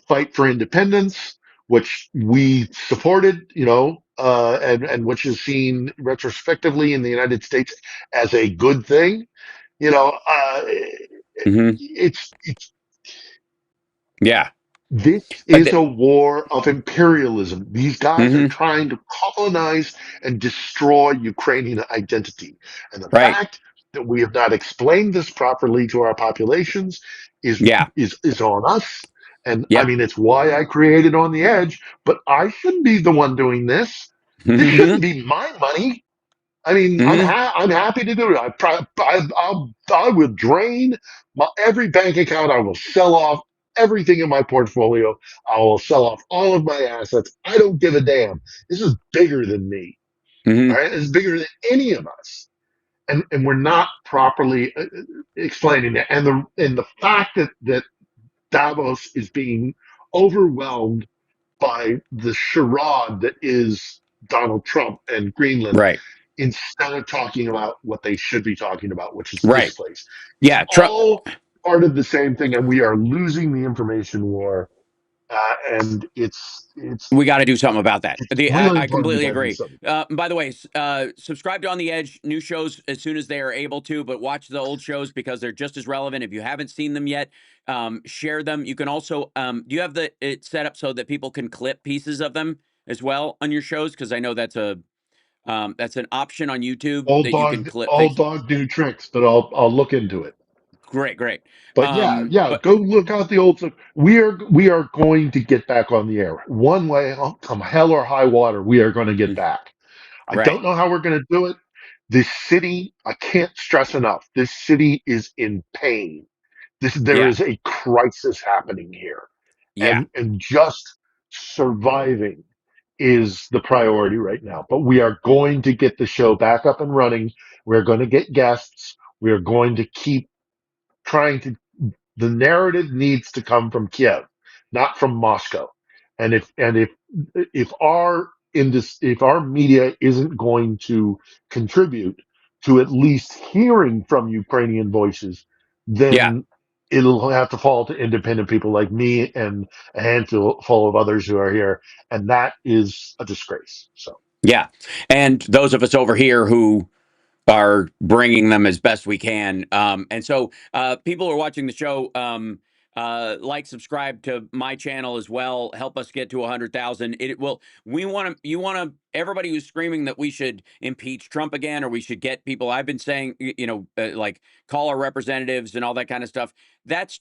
fight for independence, which we supported, and which is seen retrospectively in the United States as a good thing. You know, uh, Hmm. it's Yeah. this But is a war of imperialism. These guys are hmm. trying to colonize and destroy Ukrainian identity. And the Right. fact that we have not explained this properly to our populations is Yeah. is on us. And I Yep. mean, it's why I created On the Edge, but I shouldn't be the one doing this. This Hmm. shouldn't be my money. I mean, Hmm. I'm happy to do it. I will drain every bank account. I will sell off everything in my portfolio. I will sell off all of my assets. I don't give a damn. This is bigger than me. Hmm. All right. It's bigger than any of us. And we're not properly explaining that. And the fact that Davos is being overwhelmed by the charade that is Donald Trump and Greenland Right. instead of talking about what they should be talking about, which is this Right. place. It's Yeah. Trump. all part of the same thing, and we are losing the information war. And We got to do something about that. really I important. We completely got to do agree. something. By the way, subscribe to On the Edge, new shows as soon as they are able to, but watch the old shows because they're just as relevant. If you haven't seen them yet, share them. You can also, do you have it set up so that people can clip pieces of them as well on your shows? Because I know that's an option on YouTube that you can clip Old things. dog new tricks, but I'll look into it. Great, great. But yeah, But go look out the old stuff. We are going to get back on the air one way, come hell or high water. We are going to get back. I right. don't know how we're going to do it. This city, I can't stress enough. This city is in pain. There Yeah. is a crisis happening here, Yeah. and just surviving is the priority right now. But we are going to get the show back up and running. We're going to get guests. We are going to keep trying to. The narrative needs to come from Kiev, not from Moscow. And if if our media isn't going to contribute to at least hearing from Ukrainian voices, Yeah. then it'll have to fall to independent people like me and a handful of others who are here, and that is a disgrace. So Yeah. And those of us over here who are bringing them as best we can. And so people who are watching the show, like, subscribe to my channel as well. Help us get to 100,000. It will. You want to. Everybody who's screaming that we should impeach Trump again, or we should get people. I've been saying, like, call our representatives and all that kind of stuff. That's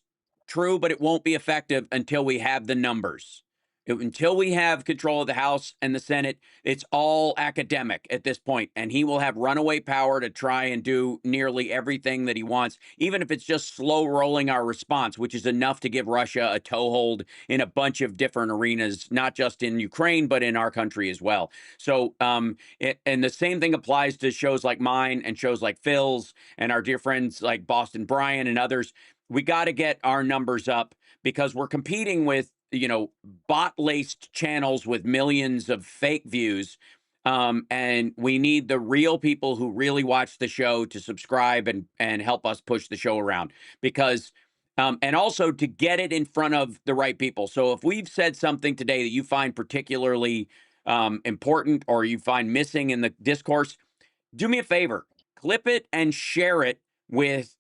true, but it won't be effective until we have the numbers. Until we have control of the House and the Senate, it's all academic at this point, and he will have runaway power to try and do nearly everything that he wants, even if it's just slow rolling our response, which is enough to give Russia a toehold in a bunch of different arenas, not just in Ukraine, but in our country as well. So, and the same thing applies to shows like mine and shows like Phil's and our dear friends like Boston Brian and others. We got to get our numbers up because we're competing with, bot laced channels with millions of fake views. And we need the real people who really watch the show to subscribe and help us push the show around because, and also to get it in front of the right people. So if we've said something today that you find particularly important or you find missing in the discourse, do me a favor, clip it and share it with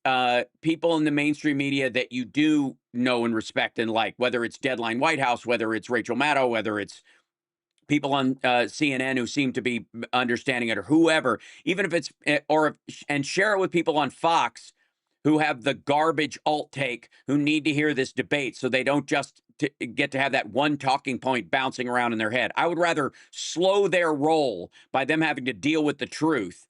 people in the mainstream media that you do know and respect and like, whether it's Deadline White House, whether it's Rachel Maddow, whether it's people on CNN who seem to be understanding it, or whoever, even if it's, and share it with people on Fox who have the garbage alt take, who need to hear this debate so they don't just get to have that one talking point bouncing around in their head. I would rather slow their roll by them having to deal with the truth,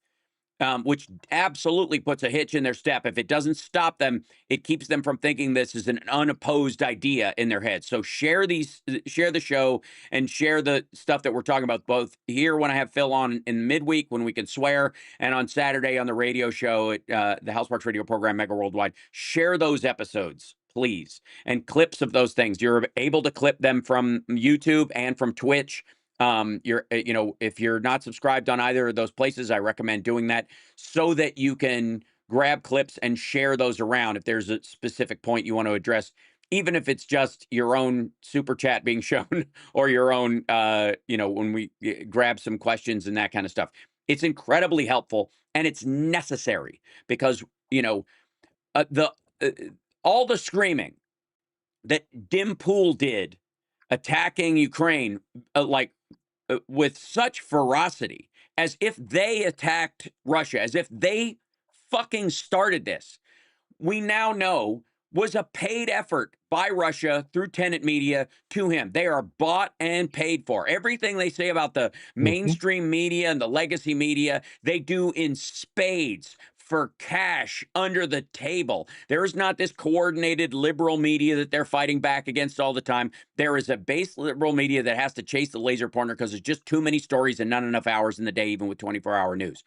which absolutely puts a hitch in their step. If it doesn't stop them, it keeps them from thinking this is an unopposed idea in their head. So share the show and share the stuff that we're talking about, both here when I have Phil on in midweek when we can swear, and on Saturday on the radio show at the House Parks radio program, Mega Worldwide. Share those episodes, please, and clips of those things. You're able to clip them from YouTube and from Twitch. If you're not subscribed on either of those places, I recommend doing that so that you can grab clips and share those around if there's a specific point you want to address, even if it's just your own super chat being shown or your own, when we grab some questions and that kind of stuff. It's incredibly helpful and it's necessary because, the uh, all the screaming that Dim Pool did attacking Ukraine, with such ferocity, as if they attacked Russia, as if they fucking started this, we now know was a paid effort by Russia through tenant media to him. They are bought and paid for. Everything they say about the mhm. mainstream media and the legacy media, they do in spades for cash under the table. There is not this coordinated liberal media that they're fighting back against all the time. There is a base liberal media that has to chase the laser pointer because there's just too many stories and not enough hours in the day, even with 24-hour news.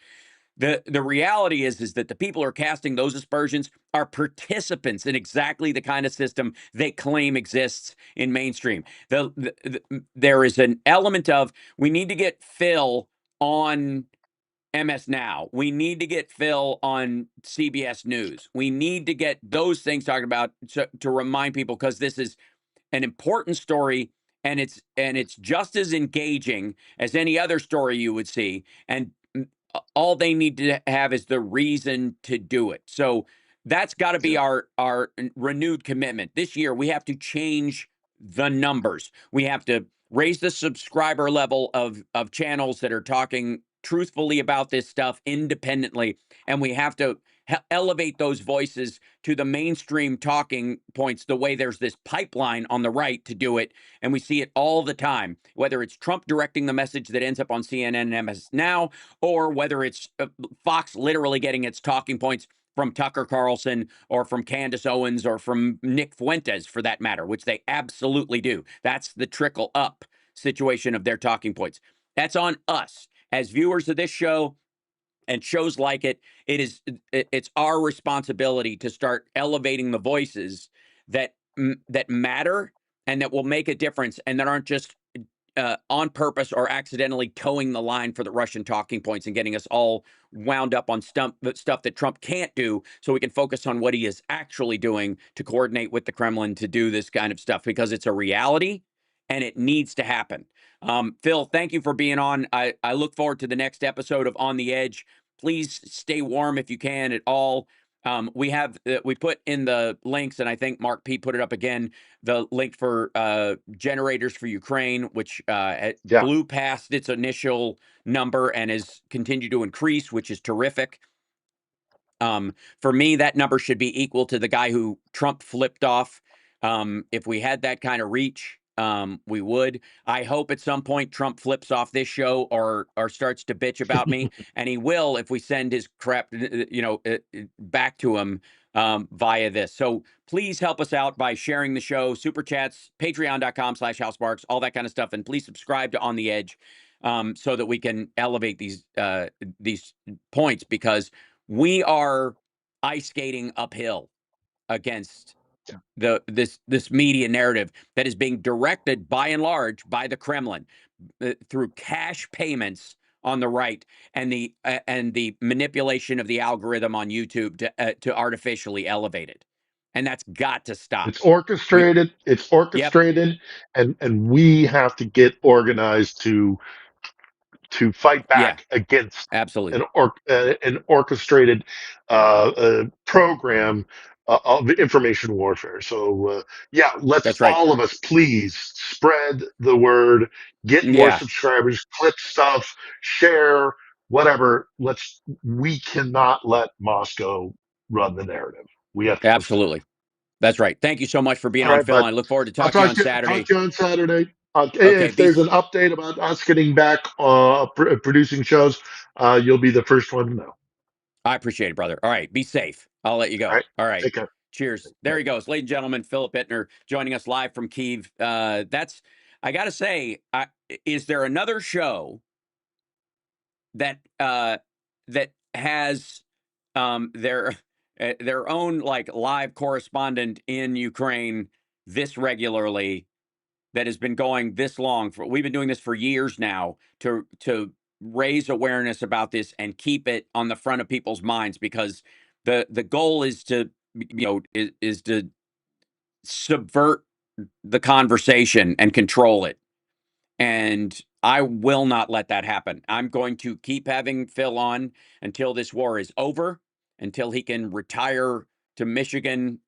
The reality is that the people who are casting those aspersions are participants in exactly the kind of system they claim exists in mainstream. There is an element of, we need to get Phil on MS Now. We need to get Phil on CBS News. We need to get those things talked about to remind people, because this is an important story, and it's just as engaging as any other story you would see. And all they need to have is the reason to do it. So that's got to be our renewed commitment. This year, we have to change the numbers. We have to raise the subscriber level of channels that are talking truthfully about this stuff independently. And we have to elevate those voices to the mainstream talking points, the way there's this pipeline on the right to do it. And we see it all the time, whether it's Trump directing the message that ends up on CNN and MS Now, or whether it's Fox literally getting its talking points from Tucker Carlson or from Candace Owens or from Nick Fuentes, for that matter, which they absolutely do. That's the trickle up situation of their talking points. That's on us as viewers of this show and shows like it's our responsibility to start elevating the voices that matter and that will make a difference, and that aren't just on purpose or accidentally towing the line for the Russian talking points and getting us all wound up on stuff that Trump can't do, so we can focus on what he is actually doing to coordinate with the Kremlin to do this kind of stuff, because it's a reality and it needs to happen. Phil, thank you for being on. I look forward to the next episode of On the Edge. Please stay warm if you can at all. We put in the links, and I think Mark P put it up again, the link for generators for Ukraine, which Yeah. blew past its initial number and has continued to increase, which is terrific. For me, that number should be equal to the guy who Trump flipped off. If we had that kind of reach, we would. I hope at some point Trump flips off this show or starts to bitch about me, and he will if we send his crap, back to him via this. So please help us out by sharing the show, super chats, patreon.com/housebarks, all that kind of stuff, and please subscribe to On the Edge, so that we can elevate these points, because we are ice skating uphill against this media narrative that is being directed by and large by the Kremlin through cash payments on the right, and the manipulation of the algorithm on YouTube to artificially elevate it. And that's got to stop. It's orchestrated. It's Yep, orchestrated, and we have to get organized to fight yeah, back against absolutely. an orchestrated program of information warfare. So yeah, let's That's right. all of us please spread the word, get more Yeah, subscribers, clip stuff, share, whatever. We cannot let Moscow run the narrative. We have to push back. absolutely. That's right. Thank you so much for being All on, right, Phil. bud. I look forward to I'll talking to you on talk Saturday. to you on Saturday. Okay, If there's an update about us getting back producing shows, you'll be the first one to know. I appreciate it, brother. All right, be safe. I'll let you All go. right. All right. Take care. Cheers. Bye. There he goes. Ladies and gentlemen, Philip Ittner joining us live from Kyiv. I got to say, is there another show that that has their own like live correspondent in Ukraine this regularly, that has been going this long? We've been doing this for years now to raise awareness about this and keep it on the front of people's minds, because the goal is to is to subvert the conversation and control it. And I will not let that happen. I'm going to keep having Phil on until this war is over, until he can retire to Michigan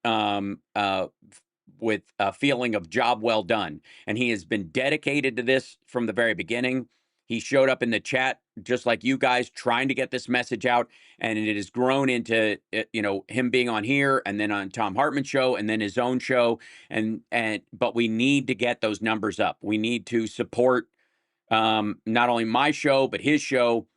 with a feeling of job well done. And he has been dedicated to this from the very beginning. He showed up in the chat just like you guys, trying to get this message out, and it has grown into him being on here, and then on Tom Hartman's show, and then his own show, but we need to get those numbers up. We need to support not only my show but his show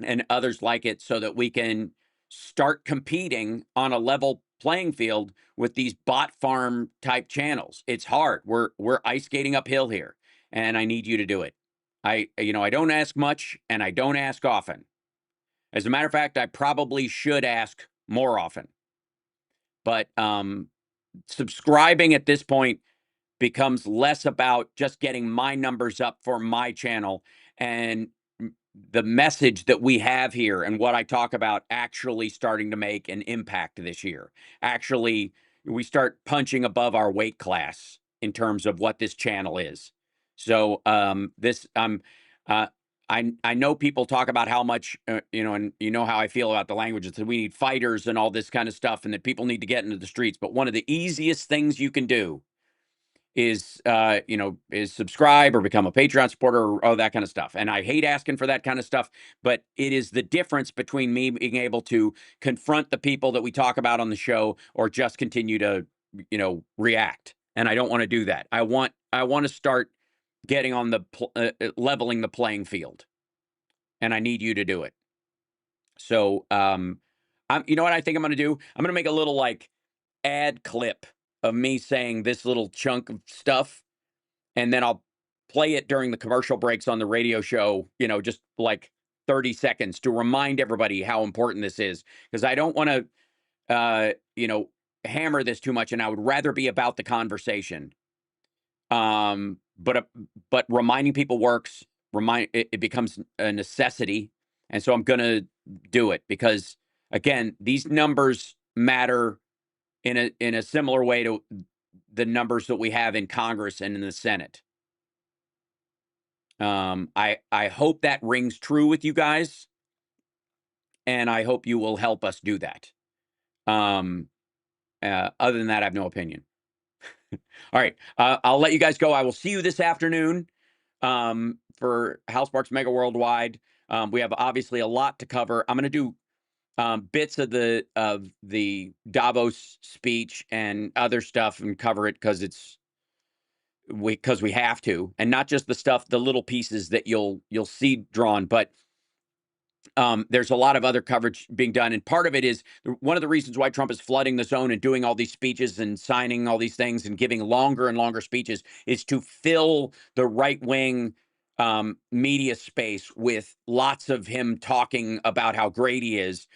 and others like it, so that we can start competing on a level playing field with these bot farm type channels. It's hard. We're ice skating uphill here, and I need you to do it. I don't ask much and I don't ask often. As a matter of fact, I probably should ask more often. But subscribing at this point becomes less about just getting my numbers up for my channel and the message that we have here and what I talk about actually starting to make an impact this year. Actually, we start punching above our weight class in terms of what this channel is. So uh, I know people talk about how much and you know how I feel about the languages that we need fighters and all this kind of stuff, and that people need to get into the streets. But one of the easiest things you can do is subscribe or become a Patreon supporter or all that kind of stuff. And I hate asking for that kind of stuff, but it is the difference between me being able to confront the people that we talk about on the show or just continue to, react. And I don't want to do that. I want to start getting on the leveling the playing field, and I need you to do it. So, you know what I think I'm going to do? I'm going to make a little ad clip of me saying this little chunk of stuff, and then I'll play it during the commercial breaks on the radio show, just like 30 seconds to remind everybody how important this is, because I don't want to, hammer this too much, and I would rather be about the conversation. But reminding people works. It becomes a necessity, and so I'm gonna do it because, again, these numbers matter in a similar way to the numbers that we have in Congress and in the Senate. I hope that rings true with you guys, and I hope you will help us do that. Other than that, I have no opinion. All right, I'll let you guys go. I will see you this afternoon for House Sparks Mega Worldwide. We have obviously a lot to cover. I'm going to do bits of the Davos speech and other stuff and cover it because we have to, and not just the stuff, the little pieces that you'll see drawn, but there's a lot of other coverage being done. And part of it is one of the reasons why Trump is flooding the zone and doing all these speeches and signing all these things and giving longer and longer speeches is to fill the right wing media space with lots of him talking about how great he is,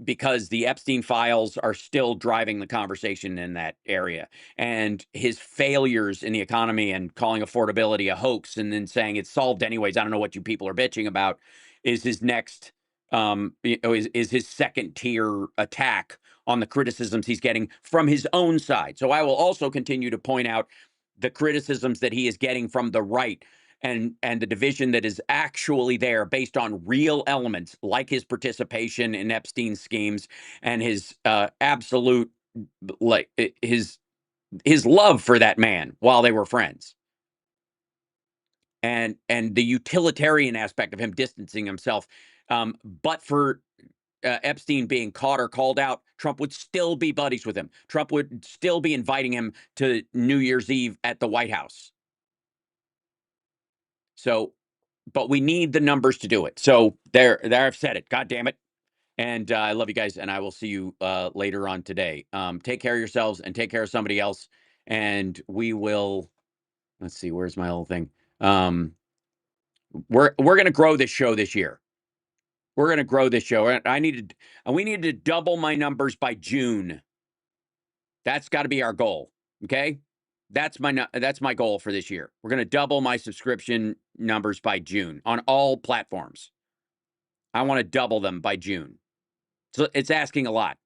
because the Epstein files are still driving the conversation in that area, and his failures in the economy and calling affordability a hoax and then saying it's solved anyways. I don't know what you people are bitching about, is his next is his second tier attack on the criticisms he's getting from his own side. So I will also continue to point out the criticisms that he is getting from the right, and the division that is actually there based on real elements like his participation in Epstein schemes and his absolute his love for that man while they were friends. And the utilitarian aspect of him distancing himself. But for Epstein being caught or called out, Trump would still be buddies with him. Trump would still be inviting him to New Year's Eve at the White House. So, but we need the numbers to do it. So there I've said it. God damn it. And I love you guys, and I will see you later on today. Take care of yourselves and take care of somebody else. And we will, let's see, where's my little thing? We're going to grow this show this year. We're going to grow this show. We need to double my numbers by June. That's got to be our goal. Okay. That's my goal for this year. We're going to double my subscription numbers by June on all platforms. I want to double them by June. So it's asking a lot.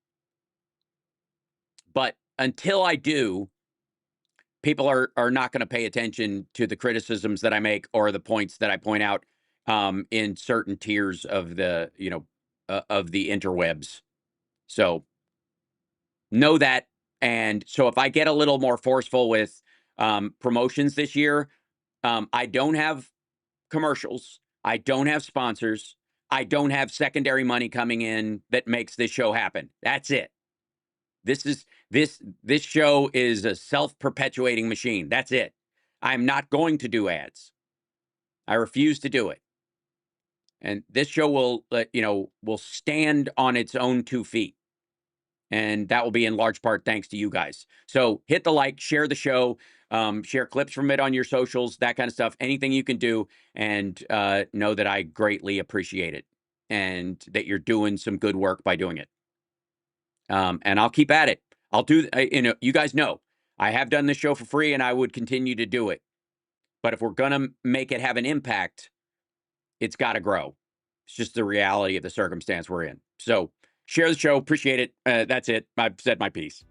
But until I do, people are not going to pay attention to the criticisms that I make or the points that I point out in certain tiers of the interwebs. So know that. And so if I get a little more forceful with promotions this year, I don't have commercials. I don't have sponsors. I don't have secondary money coming in that makes this show happen. That's it. This show is a self-perpetuating machine. That's it. I'm not going to do ads. I refuse to do it. And this show will, will stand on its own 2 feet. And that will be in large part thanks to you guys. So hit the like, share the show, share clips from it on your socials, that kind of stuff. Anything you can do, and know that I greatly appreciate it, and that you're doing some good work by doing it. And I'll keep at it. I'll do. You guys know I have done this show for free, and I would continue to do it. But if we're gonna make it have an impact, it's got to grow. It's just the reality of the circumstance we're in. So share the show. Appreciate it. That's it. I've said my piece.